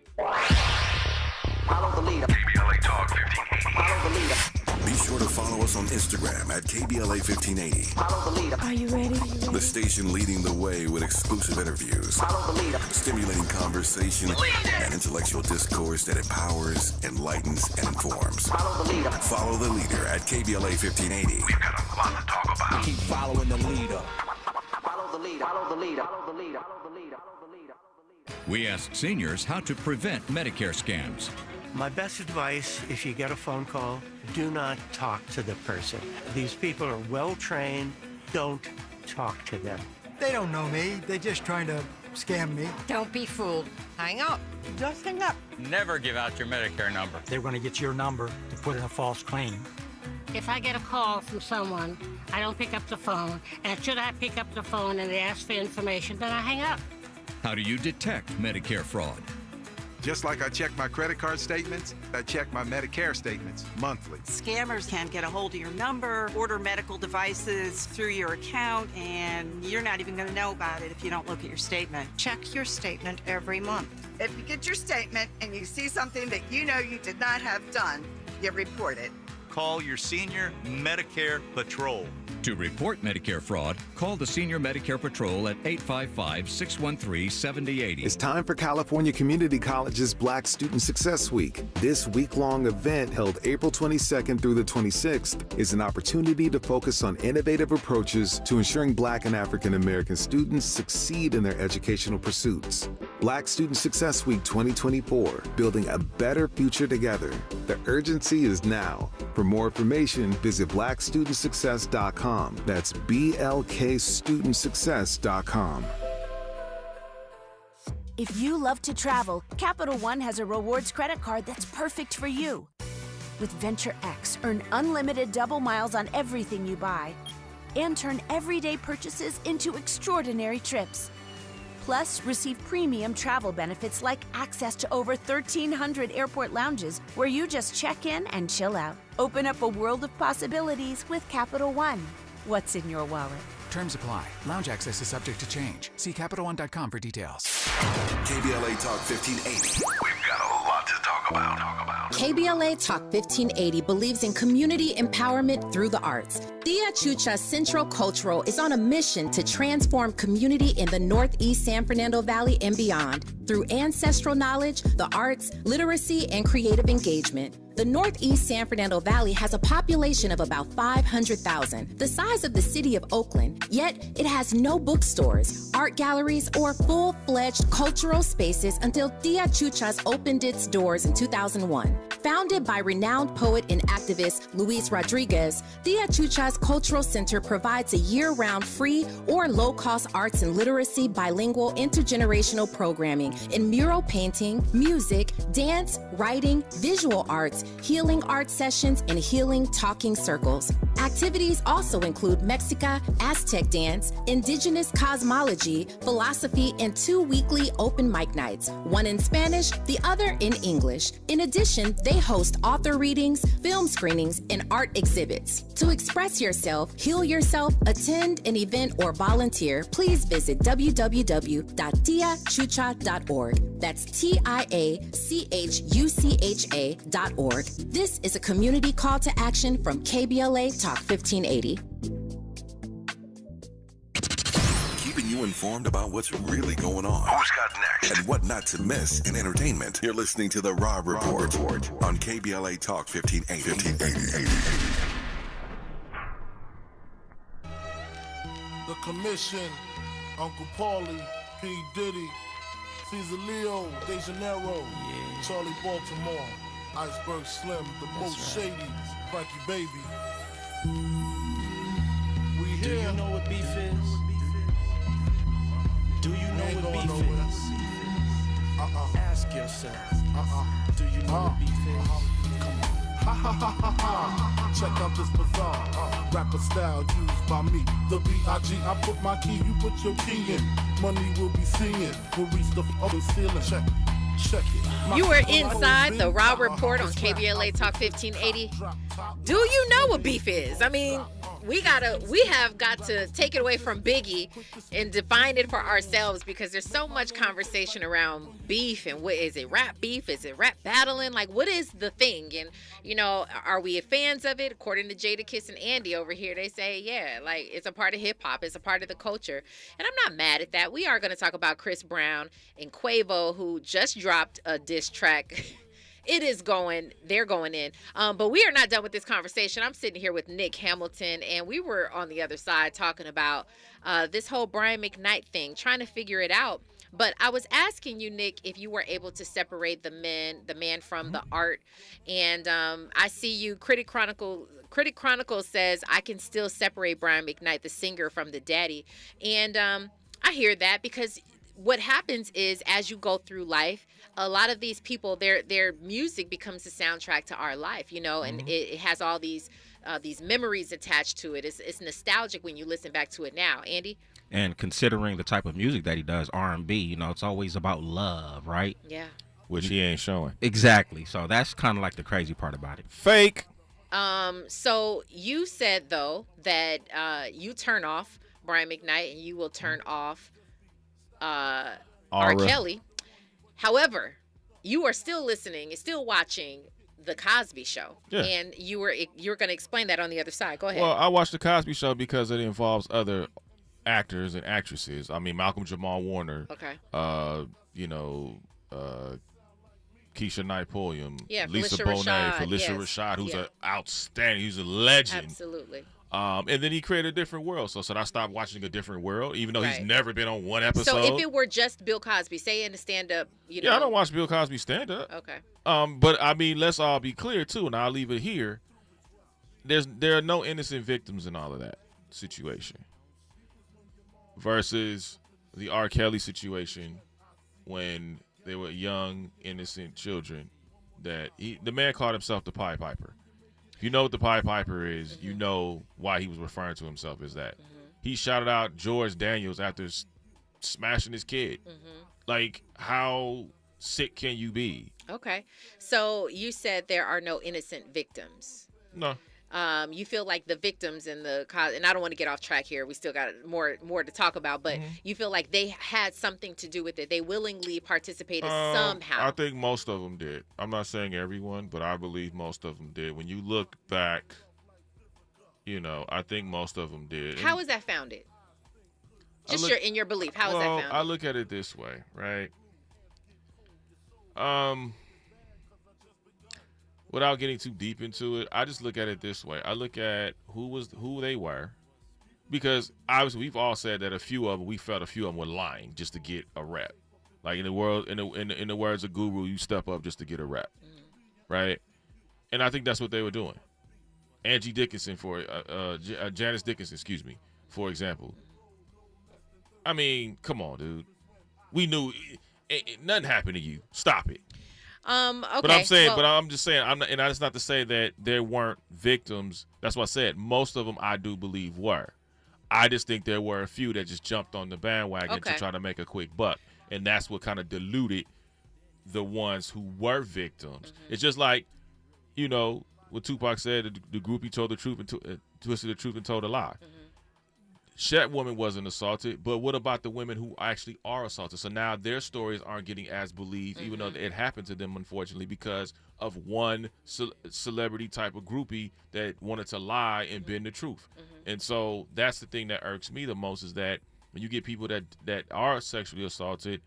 S2: Follow the leader.
S1: KBLA Talk 1580.
S2: Follow the leader.
S1: Be sure to follow us on Instagram at KBLA 1580.
S2: Follow the leader.
S17: Are you ready?
S1: The station leading the way with exclusive interviews,
S2: Follow the leader.
S1: stimulating conversation, and intellectual discourse that empowers, enlightens, and informs.
S2: Follow the leader.
S1: Follow the leader at KBLA 1580. We've got a lot to talk about.
S15: Keep following the leader.
S2: Follow the leader. Follow the leader. Follow the leader. Follow the leader.
S20: We asked seniors how to prevent Medicare scams.
S21: My best advice, if you get a phone call, do not talk to the person. These people are well-trained. Don't talk to them.
S22: They don't know me. They're just trying to scam me.
S23: Don't be fooled. Hang up. Just hang up.
S24: Never give out your Medicare number.
S22: They're going to get your number to put in a false claim.
S23: If I get a call from someone, I don't pick up the phone. And should I pick up the phone and they ask for information, then I hang up.
S20: How do you detect Medicare fraud?
S25: Just like I check my credit card statements, I check my Medicare statements monthly.
S26: Scammers can get a hold of your number, order medical devices through your account, and you're not even going to know about it if you don't look at your statement.
S23: Check your statement every month.
S27: If you get your statement and you see something that you know you did not have done, you report it.
S28: Call your senior Medicare Patrol.
S20: To report Medicare fraud, call the Senior Medicare Patrol at 855-613-7080.
S29: It's time for California Community College's Black Student Success Week. This week-long event, held April 22nd through the 26th, is an opportunity to focus on innovative approaches to ensuring Black and African American students succeed in their educational pursuits. Black Student Success Week 2024, building a better future together. The urgency is now. For more information, visit blackstudentsuccess.com. That's blkstudentsuccess.com.
S30: If you love to travel, Capital One has a rewards credit card that's perfect for you. With Venture X, earn unlimited double miles on everything you buy and turn everyday purchases into extraordinary trips. Plus, receive premium travel benefits like access to over 1,300 airport lounges where you just check in and chill out. Open up a world of possibilities with Capital One. What's in your wallet?
S31: Terms apply. Lounge access is subject to change. See CapitalOne.com for details.
S1: KBLA Talk 1580. We've got a lot to talk about.
S32: KBLA Talk 1580 believes in community empowerment through the arts. Tia Chucha Central Cultural is on a mission to transform community in the Northeast San Fernando Valley and beyond through ancestral knowledge, the arts, literacy, and creative engagement. The Northeast San Fernando Valley has a population of about 500,000, the size of the city of Oakland, yet it has no bookstores, art galleries, or full-fledged cultural spaces until Tia Chuchas opened its doors in 2001. Founded by renowned poet and activist Luis Rodriguez, Tia Chuchas Cultural Center provides a year-round free or low-cost arts and literacy bilingual intergenerational programming in mural painting, music, dance, writing, visual arts, healing art sessions, and healing talking circles. Activities also include Mexica, Aztec dance, indigenous cosmology, philosophy, and 2 weekly open mic nights, one in Spanish, the other in English. In addition, they host author readings, film screenings, and art exhibits. To express yourself, heal yourself, attend an event, or volunteer, please visit www.tiachucha.org. That's TIACHUCHA.org. This is a community call to action from KBLA Talk 1580.
S1: Keeping you informed about what's really going on. Who's got next? And what not to miss in entertainment. You're listening to The Rob Report on KBLA Talk 1580.
S3: The Commission, Uncle Paulie, P. Diddy, Caesar Leo, De Janeiro, Charlie Baltimore, Iceberg Slim, the most shady, Frankie Baby. We here.
S4: Do you know what beef is? Do you know what beef is? Ask yourself. Do you know what beef is?
S3: Come on. Ha ha ha ha ha. Check out this bizarre rapper style used by me. The B.I.G. I put my key, you put your key in. Money will be seeing. We'll reach the other ceiling. Check it.
S5: You are inside the Raw Report on KBLA Talk 1580. Do you know what beef is? I mean, we have got to take it away from Biggie and define it for ourselves, because there's so much conversation around beef. And what is it? Rap beef? Is it rap battling? Like, what is the thing? And, are we fans of it? According to Jadakiss and Andy over here, they say, yeah, like, it's a part of hip hop. It's a part of the culture. And I'm not mad at that. We are going to talk about Chris Brown and Quavo, who just dropped a diss track. They're going in. But we are not done with this conversation. I'm sitting here with Nick Hamilton, and we were on the other side talking about this whole Brian McKnight thing, trying to figure it out. But I was asking you, Nick, if you were able to separate the man from the art. And I see you, Critic Chronicle says, I can still separate Brian McKnight, the singer, from the daddy. And I hear that, because what happens is, as you go through life, a lot of these people, their music becomes the soundtrack to our life, and it has all these memories attached to it. It's nostalgic when you listen back to it now. Andy?
S6: And considering the type of music that he does, R&B, it's always about love, right?
S5: Yeah.
S7: Which he ain't showing.
S6: Exactly. So that's kind of like the crazy part about it.
S7: Fake.
S5: So you said, though, that you turn off Brian McKnight and you will turn off R. Kelly. However, you are still listening and still watching The Cosby Show.
S7: Yeah.
S5: And you're going to explain that on the other side. Go ahead.
S7: Well, I watched The Cosby Show because it involves other actors and actresses. I mean, Malcolm Jamal Warner.
S5: Okay.
S7: Keisha Knight Pulliam.
S5: Yeah,
S7: Lisa
S5: Bonet.
S7: Felicia Rashad, who's an outstanding, who's a legend.
S5: Absolutely.
S7: And then he created a different world. So I stopped watching A Different World, even though he's never been on one episode.
S5: So if it were just Bill Cosby, say in the stand-up,
S7: Yeah, I don't watch Bill Cosby stand-up.
S5: Okay.
S7: But, I mean, let's all be clear, too, and I'll leave it here. There are no innocent victims in all of that situation. Versus the R. Kelly situation when they were young, innocent children. The man called himself the Pied Piper. If you know what the Pied Piper is, you know why he was referring to himself as that. He shouted out George Daniels after smashing his kid. Like, how sick can you be?
S5: Okay. So you said there are no innocent victims.
S7: No.
S5: You feel like the victims and I don't want to get off track here. We still got more to talk about, but you feel like they had something to do with it. They willingly participated somehow.
S7: I think most of them did. I'm not saying everyone, but I believe most of them did. When you look back, I think most of them did.
S5: How is that founded? In your belief, how is that founded?
S7: I look at it this way, right? Without getting too deep into it, I just look at it this way. I look at who they were, because obviously we've all said that we felt a few of them were lying just to get a rep. Like in the words of Guru, you step up just to get a rep, right? And I think that's what they were doing. Janice Dickinson, for example. I mean, come on, dude. We knew nothing happened to you. Stop it.
S5: Okay.
S7: But I'm saying, but I'm just saying, I'm not, and that's not to say that there weren't victims. That's what I said. Most of them, I do believe, were. I just think there were a few that just jumped on the bandwagon to try to make a quick buck, and that's what kind of diluted the ones who were victims. It's just like, you know, what Tupac said: the groupie told the truth and twisted the truth and told a lie. That woman wasn't assaulted, but what about the women who actually are assaulted? So now their stories aren't getting as believed, even though it happened to them, unfortunately, because of one celebrity type of groupie that wanted to lie and bend the truth. And so that's the thing that irks me the most, is that when you get people that are sexually assaulted,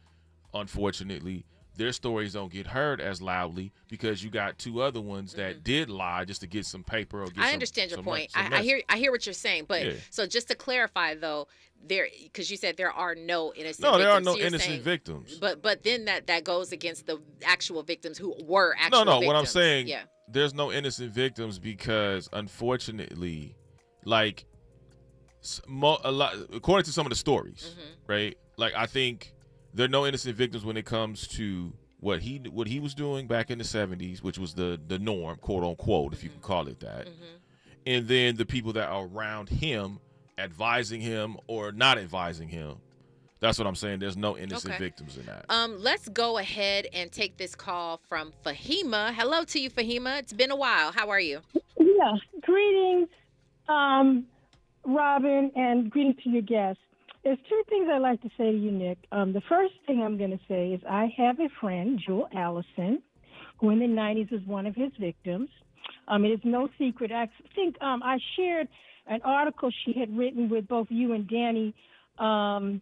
S7: unfortunately, their stories don't get heard as loudly because you got two other ones that did lie just to get some paper or get
S5: I understand your point. I hear what you're saying, but so just to clarify though, because you said there are no innocent victims.
S7: No, there are no
S5: so
S7: innocent victims.
S5: But then that goes against the actual victims who were actual victims.
S7: What I'm saying, there's no innocent victims because unfortunately, like a lot, according to some of the stories, right? Like I think there are no innocent victims when it comes to what he was doing back in the 70s, which was the norm, quote unquote, if you can call it that. And then the people that are around him, advising him or not advising him. That's what I'm saying. There's no innocent victims in that.
S5: Let's go ahead and take this call from Fahima. Hello to you, Fahima. It's been a while. How are you?
S8: Yeah. Greetings, Robin, and greetings to your guests. There's two things I'd like to say to you, Nick. The first thing I'm going to say is I have a friend, Jewel Allison, who in the 90s was one of his victims. It is no secret. I think I shared an article she had written with both you and Danny, and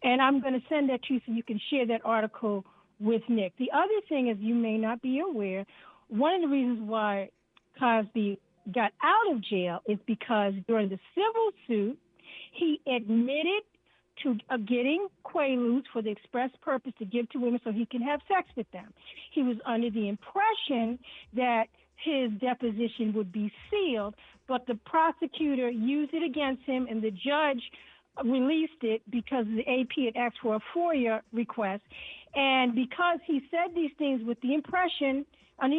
S8: I'm going to send that to you so you can share that article with Nick. The other thing is, you may not be aware, one of the reasons why Cosby got out of jail is because during the civil suit, he admitted to getting Quaaludes for the express purpose to give to women so he can have sex with them. He was under the impression that his deposition would be sealed, but the prosecutor used it against him, and the judge released it because the AP had asked for a FOIA request. And because he said these things with the impression that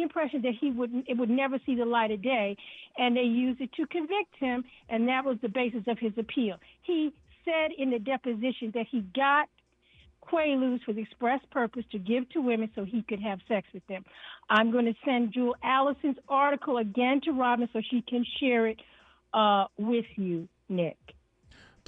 S8: it would never see the light of day, and they used it to convict him, and that was the basis of his appeal. He said in the deposition that he got Quaaludes for the express purpose to give to women so he could have sex with them. I'm going to send Jewel Allison's article again to Robin so she can share it with you, Nick.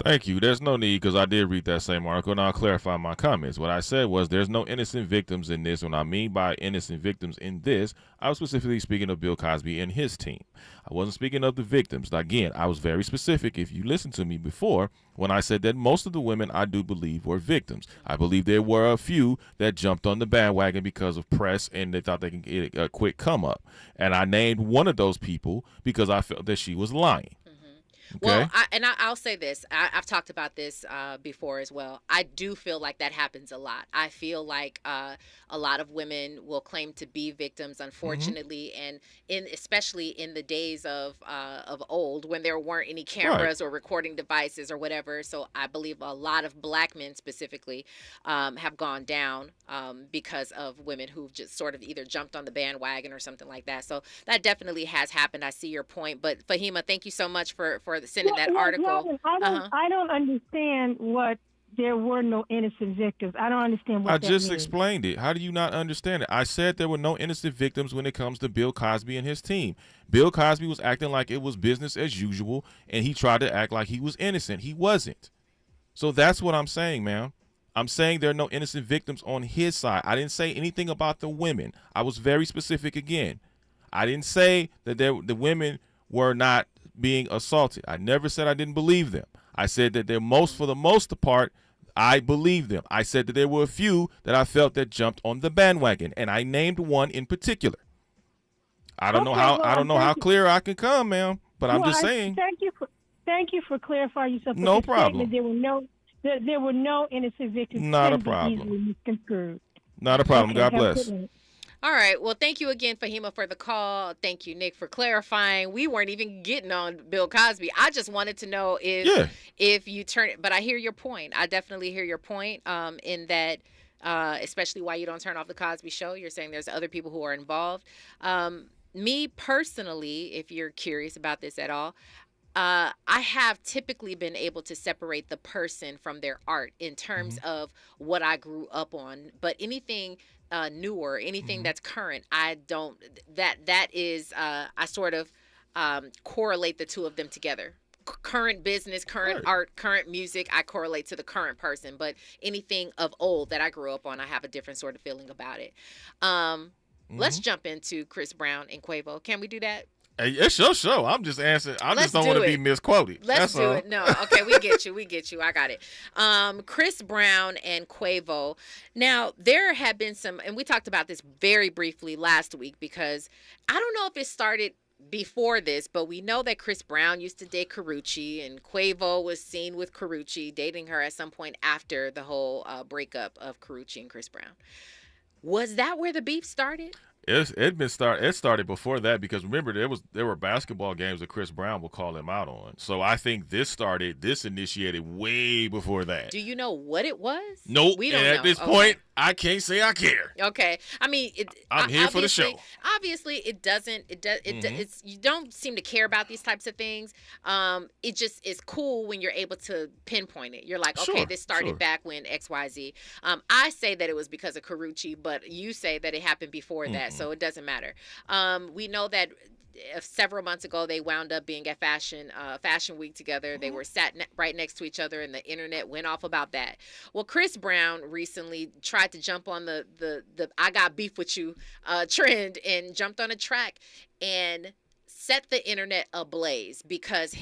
S7: Thank you. There's no need, because I did read that same article, and I'll clarify my comments. What I said was there's no innocent victims in this. When I mean by innocent victims in this, I was specifically speaking of Bill Cosby and his team. I wasn't speaking of the victims. Again, I was very specific, if you listened to me before, when I said that most of the women I do believe were victims. I believe there were a few that jumped on the bandwagon because of press and they thought they could get a quick come up. And I named one of those people because I felt that she was lying. Okay.
S5: Well, I'll say this. I've talked about this before as well. I do feel like that happens a lot. I feel like a lot of women will claim to be victims, unfortunately, and especially in the days of old when there weren't any cameras or recording devices or whatever. So I believe a lot of black men specifically have gone down because of women who've just sort of either jumped on the bandwagon or something like that. So that definitely has happened. I see your point. But Fahima, thank you so much for sending that article.
S8: I don't understand what there were no innocent victims. I don't understand what
S7: I
S8: that
S7: just
S8: means.
S7: explained it. How do you not understand it? I said there were no innocent victims when it comes to Bill Cosby and his team. Bill Cosby was acting like it was business as usual, and he tried to act like he was innocent. He wasn't. So that's what I'm saying, man. I'm saying there are no innocent victims on his side. I didn't say anything about the women. I was very specific again. I didn't say that the women were not being assaulted. I never said I didn't believe them. I said that for the most part, I believe them. I said that there were a few that I felt that jumped on the bandwagon, and I named one in particular. I don't know how clear I can come, ma'am, but I'm just saying.
S8: Thank you for clarifying yourself.
S7: No problem.
S8: There were no innocent victims.
S7: Not a problem. Not a problem. God bless.
S5: All right. Well, thank you again, Fahima, for the call. Thank you, Nick, for clarifying. We weren't even getting on Bill Cosby. I just wanted to know if you turn it. But I hear your point. I definitely hear your point in that especially why you don't turn off the Cosby Show. You're saying there's other people who are involved. Me personally, if you're curious about this at all, I have typically been able to separate the person from their art in terms of what I grew up on. But anything newer, anything that's current, I don't. That is, I sort of correlate the two of them together. Current business, current art, current music, I correlate to the current person. But anything of old that I grew up on, I have a different sort of feeling about it. Let's jump into Chris Brown and Quavo. Can we do that?
S7: Hey, it's your show. I'm just answering. I just don't want to be misquoted.
S5: Let's do it. No, okay, we get you. We get you. I got it. Chris Brown and Quavo. Now, there have been some, and we talked about this very briefly last week because I don't know if it started before this, but we know that Chris Brown used to date Karrueche, and Quavo was seen with Karrueche, dating her at some point after the whole breakup of Karrueche and Chris Brown. Was that where the beef started?
S7: It started before that because remember there were basketball games that Chris Brown would call him out on. So I think this initiated way before that.
S5: Do you know what it was?
S7: Nope.
S5: We don't
S7: know.
S5: At
S7: this point, I can't say I care.
S5: Okay. I mean,
S7: I'm here for the show.
S5: Obviously, it doesn't. It's you don't seem to care about these types of things. It just is cool when you're able to pinpoint it. You're like, okay, this started back when XYZ. I say that it was because of Karrueche, but you say that it happened before that, so it doesn't matter. We know that several months ago they wound up being at Fashion Week together. They were sat right next to each other, and the internet went off about that. Well, Chris Brown recently tried to jump on the I got beef with you trend and jumped on a track and set the internet ablaze because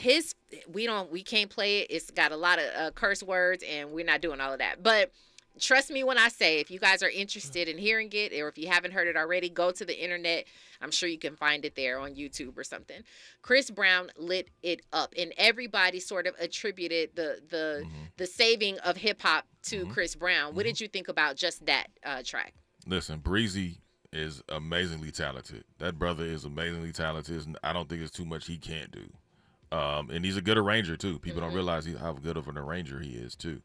S5: we can't play it. It's got a lot of curse words, and we're not doing all of that. But trust me when I say, if you guys are interested in hearing it, or if you haven't heard it already, go to the internet. I'm sure you can find it there on YouTube or something. Chris Brown lit it up, and everybody sort of attributed the saving of hip hop to Chris Brown. What did you think about just that track?
S7: Listen, Breezy is amazingly talented. That brother is amazingly talented. I don't think there's too much he can't do. And he's a good arranger too. People don't realize how good of an arranger he is too.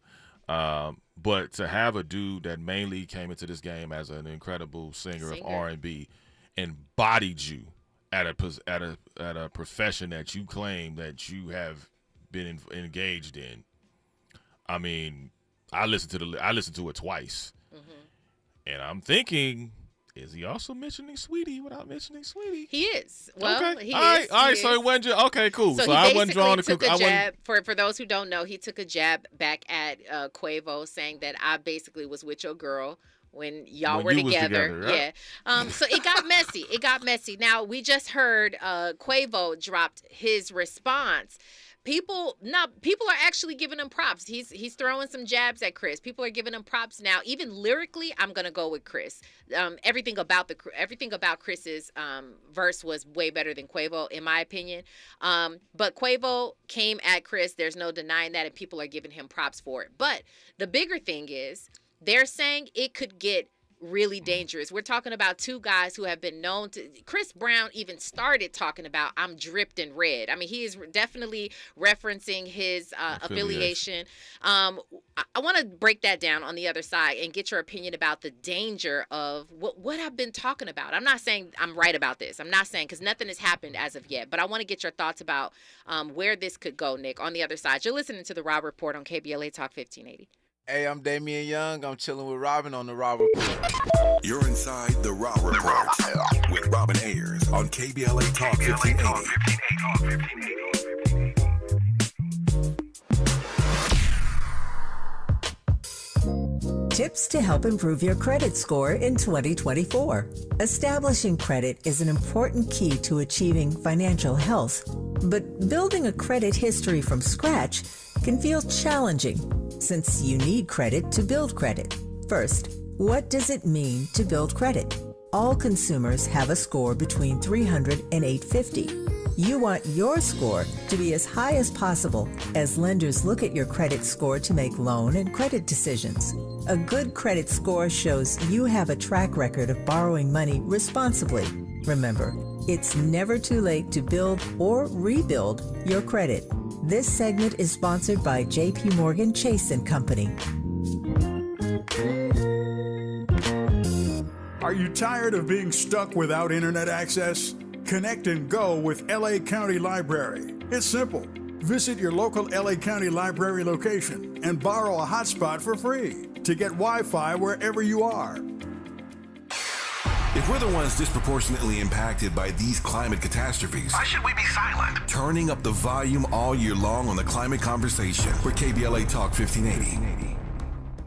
S7: But to have a dude that mainly came into this game as an incredible singer of R&B and bodied you at a profession that you claim that you have been engaged in. I mean, I listened to it twice, and I'm thinking, is he also mentioning Sweetie without mentioning Sweetie?
S5: He is. Well,
S7: okay.
S5: He
S7: all
S5: is.
S7: All right. So it wasn't just, okay, cool.
S5: So
S7: I
S5: he
S7: wasn't drawing
S5: took a
S7: I
S5: jab. For those who don't know, he took a jab back at Quavo, saying that I basically was with your girl when y'all were together.
S7: Right?
S5: Yeah. So it got messy. It got messy. Now, we just heard Quavo dropped his response. People are actually giving him props. He's throwing some jabs at Chris. People are giving him props now. Even lyrically, I'm gonna go with Chris. Everything about Chris's verse was way better than Quavo, in my opinion. But Quavo came at Chris. There's no denying that, and people are giving him props for it. But the bigger thing is, they're saying it could get really dangerous. We're talking about two guys who have been known to. Chris Brown even started talking about I'm dripped in red. I mean, he is definitely referencing his affiliation. I want to break that down on the other side and get your opinion about the danger of what I've been talking about. I'm not saying I'm right about this. I'm not saying, because nothing has happened as of yet, but I want to get your thoughts about where this could go, Nick, on the other side. You're listening to the Raw Report on KBLA Talk 1580.
S2: Hey, I'm Damian Young. I'm chilling with Robin on the Raw Report.
S1: You're inside the Raw Report with Robin Ayers on KBLA Talk 1580.
S9: Tips to help improve your credit score in 2024. Establishing credit is an important key to achieving financial health, but building a credit history from scratch can feel challenging since you need credit to build credit. First, what does it mean to build credit? All consumers have a score between 300 and 850. You want your score to be as high as possible as lenders look at your credit score to make loan and credit decisions. A good credit score shows you have a track record of borrowing money responsibly. Remember, it's never too late to build or rebuild your credit. This segment is sponsored by J.P. Morgan Chase & Company.
S10: you tired of being stuck without internet access? Connect and go with LA County Library. It's simple. Visit your local LA County Library location and borrow a hotspot for free to get Wi-Fi wherever you are.
S1: If we're the ones disproportionately impacted by these climate catastrophes, why should we be silent? Turning up the volume all year long on the climate conversation. We're KBLA Talk 1580.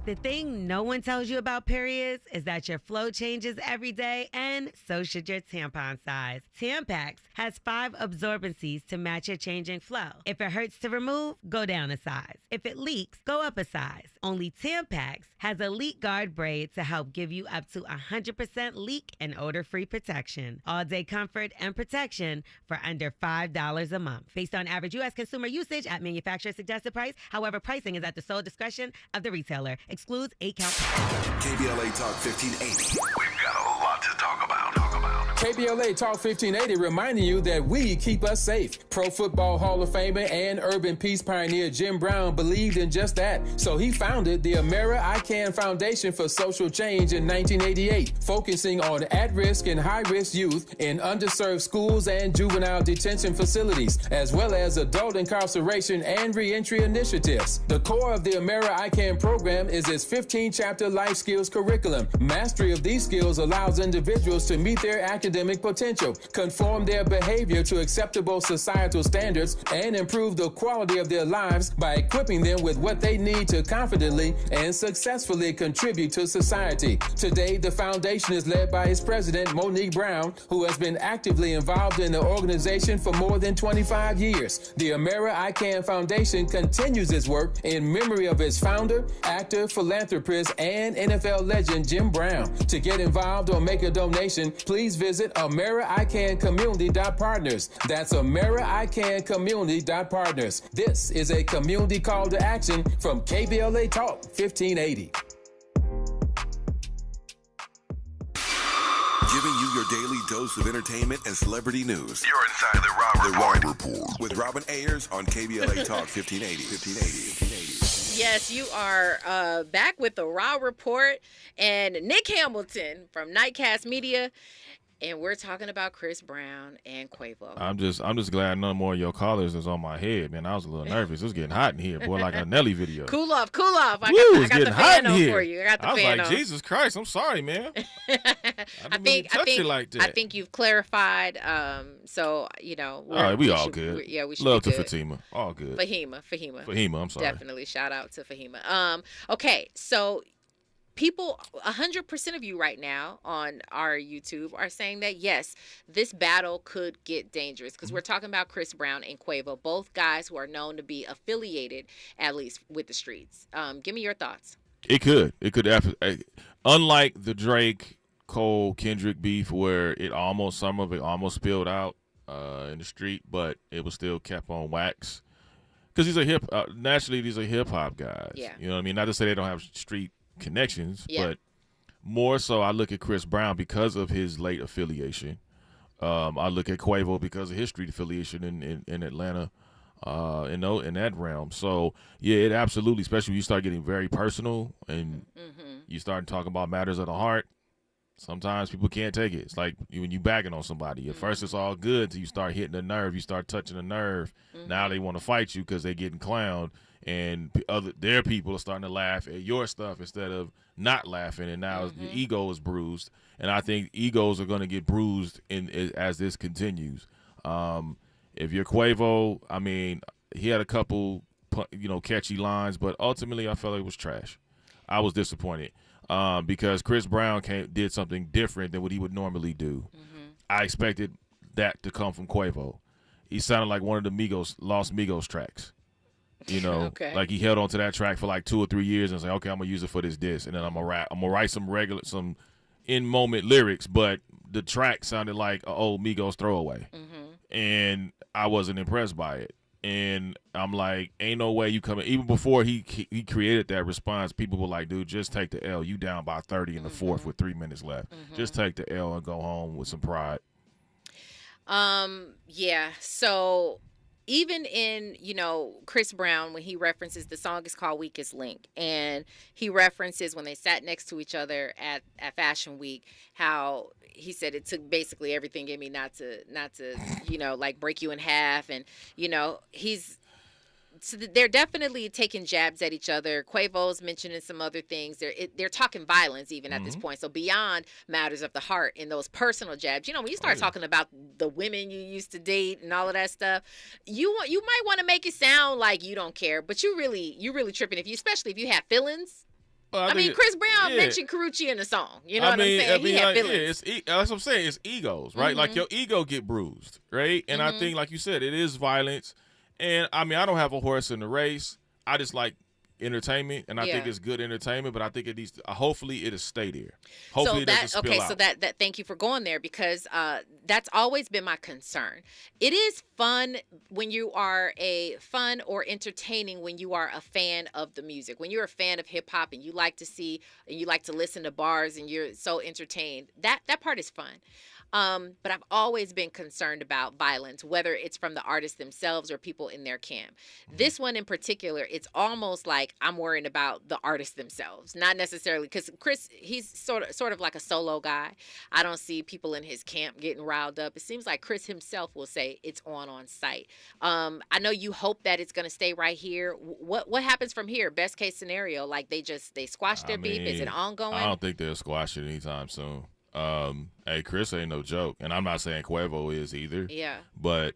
S11: The thing no one tells you about periods is that your flow changes every day, and so should your tampon size. Tampax has 5 absorbencies to match your changing flow. If it hurts to remove, go down a size. If it leaks, go up a size. Only Tampax has a leak guard braid to help give you up to 100% leak and odor-free protection. All-day comfort and protection for under $5 a month. Based on average U.S. consumer usage at manufacturer suggested price. However, pricing is at the sole discretion of the retailer. Excludes 8-count.
S1: KBLA Talk 1580. We've got a lot to talk about.
S12: KBLA Talk 1580 reminding you that we keep us safe. Pro Football Hall of Famer and urban peace pioneer Jim Brown believed in just that. So he founded the Amera I Can Foundation for Social Change in 1988, focusing on at-risk and high-risk youth in underserved schools and juvenile detention facilities, as well as adult incarceration and reentry initiatives. The core of the Amera I Can program is its 15-chapter life skills curriculum. Mastery of these skills allows individuals to meet their academic potential, conform their behavior to acceptable societal standards, and improve the quality of their lives by equipping them with what they need to confidently and successfully contribute to society. Today, the foundation is led by its president, Monique Brown, who has been actively involved in the organization for more than 25 years. The Amera I Can Foundation continues its work in memory of its founder, actor, philanthropist, and NFL legend Jim Brown. To get involved or make a donation, please visit AmeriICanCommunity.partners. That's AmeriICanCommunity.partners. This is a community call to action from KBLA Talk 1580.
S1: Giving you your daily dose of entertainment and celebrity news. You're inside the Rob Report. With Robin Ayers on KBLA Talk 1580.
S5: Yes, you are back with the Raw Report and Nick Hamilton from Nightcast Media. And we're talking about Chris Brown and Quavo.
S7: I'm just glad none more of your callers is on my head, man. I was a little nervous. It was getting hot in here, boy, like a Nelly video.
S5: Cool off. I got the fan on for you. I was like,
S7: Jesus Christ, I'm sorry, man. I
S5: think you've clarified. So we all
S7: good.
S5: We should
S7: love
S5: be
S7: to
S5: good.
S7: Fatima. All good.
S5: Fahima.
S7: I'm sorry.
S5: Definitely shout out to Fahima. Okay, so. People, 100% of you right now on our YouTube are saying that, yes, this battle could get dangerous because we're talking about Chris Brown and Quavo, both guys who are known to be affiliated, at least, with the streets. Give me your thoughts.
S7: It could. Unlike the Drake, Cole, Kendrick beef where some of it almost spilled out in the street, but it was still kept on wax. Because naturally, these are hip-hop guys.
S5: Yeah.
S7: You know what I mean? Not to say they don't have street connections,
S5: yeah.
S7: But more so I look at Chris Brown because of his late affiliation. I look at Quavo because of his street affiliation in Atlanta, in that realm. So yeah, it absolutely, especially when you start getting very personal and you start talking about matters of the heart. Sometimes people can't take it. It's like when you bagging on somebody. At first it's all good until you start hitting the nerve. You start touching the nerve. Now they want to fight you because they're getting clowned. And their people are starting to laugh at your stuff instead of not laughing, and now your ego is bruised. And I think egos are going to get bruised as this continues. If you're Quavo, I mean, he had a couple, catchy lines, but ultimately I felt like it was trash. I was disappointed because Chris Brown did something different than what he would normally do. I expected that to come from Quavo. He sounded like one of the Lost Migos tracks.
S5: Okay.
S7: Like he held on to that track for like 2 or 3 years and said, okay, I'm gonna use it for this disc, and then I'm gonna write some in-moment lyrics, but the track sounded like an old Migos throwaway, and I wasn't impressed by it. And I'm like, ain't no way you coming. Even before he created that response, people were like, dude, just take the L. You down by 30 in the fourth with 3 minutes left. Just take the L and go home with some pride.
S5: Yeah. So even in, Chris Brown, when he references, the song is called Weakest Link, and he references when they sat next to each other at Fashion Week, how he said it took basically everything in me not to like break you in half. And, they're definitely taking jabs at each other. Quavo's mentioning some other things. They're talking violence even at this point. So beyond matters of the heart and those personal jabs, when you start talking about the women you used to date and all of that stuff, you might want to make it sound like you don't care, but you really tripping especially if you have feelings. Well, I mean, Chris Brown mentioned Karuchi in the song. You know what I'm saying? He had feelings.
S7: That's what I'm saying. It's egos, right? Like your ego get bruised, right? And I think, like you said, it is violence. And, I mean, I don't have a horse in the race. I just like entertainment, and I think it's good entertainment, but I think it needs to, hopefully it'll stay there. Hopefully it doesn't spill out.
S5: So that thank you for going there, because that's always been my concern. It is fun when you are fun or entertaining when you are a fan of the music. When you're a fan of hip hop and you like to see and you like to listen to bars and you're so entertained, that part is fun. But I've always been concerned about violence, whether it's from the artists themselves or people in their camp. This one in particular, it's almost like I'm worrying about the artists themselves, not necessarily because Chris, he's sort of like a solo guy. I don't see people in his camp getting riled up. It seems like Chris himself will say it's on site. I know you hope that it's going to stay right here. What happens from here? Best case scenario, like they squash their beef. Is it ongoing?
S7: I don't think they'll squash it anytime soon. Hey, Chris ain't no joke, and I'm not saying Quavo is either.
S5: Yeah.
S7: But,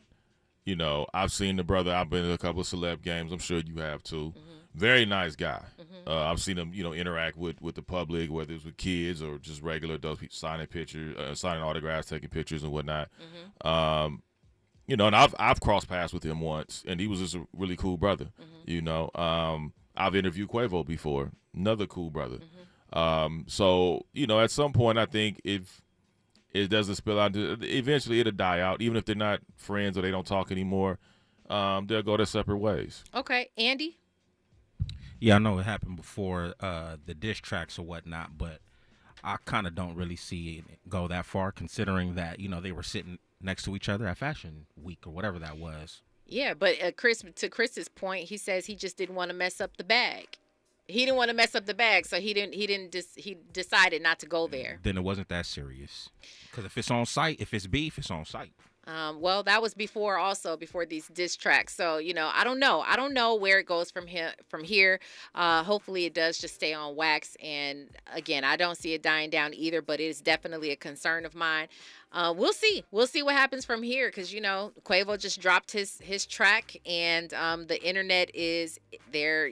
S7: I've seen the brother. I've been to a couple of celeb games. I'm sure you have too. Very nice guy. I've seen him, interact with the public, whether it's with kids or just regular adults, signing pictures, signing autographs, taking pictures and whatnot. And I've crossed paths with him once, and he was just a really cool brother. I've interviewed Quavo before, another cool brother. So, at some point, I think if it doesn't spill out, eventually it'll die out. Even if they're not friends or they don't talk anymore, they'll go their separate ways.
S5: Okay. Andy?
S6: Yeah, I know it happened before the diss tracks or whatnot, but I kind of don't really see it go that far, considering that, they were sitting next to each other at Fashion Week or whatever that was.
S5: Yeah, but to Chris's point, he says he just didn't want to mess up the bag. He didn't want to mess up the bag, so he decided not to go there.
S6: Then it wasn't that serious. Because if it's on site, if it's beef, it's on site.
S5: Well, that was before these diss tracks. So, I don't know. I don't know where it goes from here. Hopefully it does just stay on wax. And again, I don't see it dying down either, but it is definitely a concern of mine. We'll see. We'll see what happens from here because, Quavo just dropped his track and the internet is there,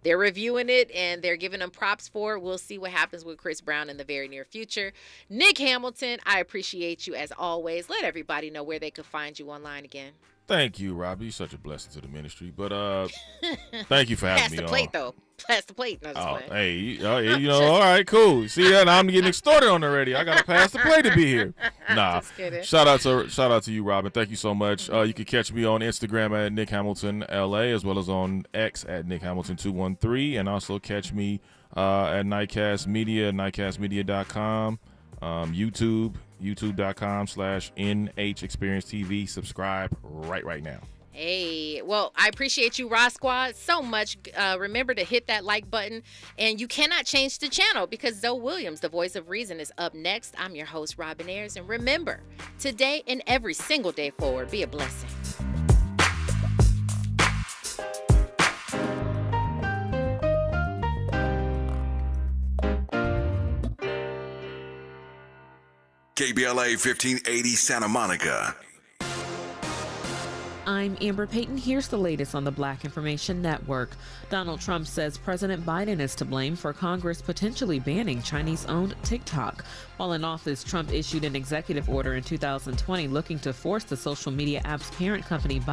S5: they're reviewing it and they're giving them props for it. We'll see what happens with Chris Brown in the very near future. Nick Hamilton, I appreciate you as always. Let everybody know where they could find you online again.
S7: Thank you, Robbie. You're such a blessing to the ministry. But thank you for having me on.
S5: Pass the plate, though. Pass the plate. No,
S7: all right, cool. See that? I'm getting extorted on already. I got to pass the plate to be here. Nah. Shout out to you, Robin. Thank you so much. You can catch me on Instagram at Nick Hamilton LA, as well as on X at Nick Hamilton 213, and also catch me at Nightcast Media, nightcastmedia.com, YouTube, youtube.com/NH Experience TV. Subscribe right now.
S5: Hey, well, I appreciate you, Raw Squad, so much. Remember to hit that like button, and you cannot change the channel because Zoe Williams, the voice of reason, is up next. I'm your host, Robin Ayers, and remember, today and every single day forward, be a blessing.
S1: KBLA 1580 Santa Monica.
S13: I'm Amber Payton. Here's the latest on the Black Information Network. Donald Trump says President Biden is to blame for Congress potentially banning Chinese-owned TikTok. While in office, Trump issued an executive order in 2020 looking to force the social media app's parent company, ByteDance,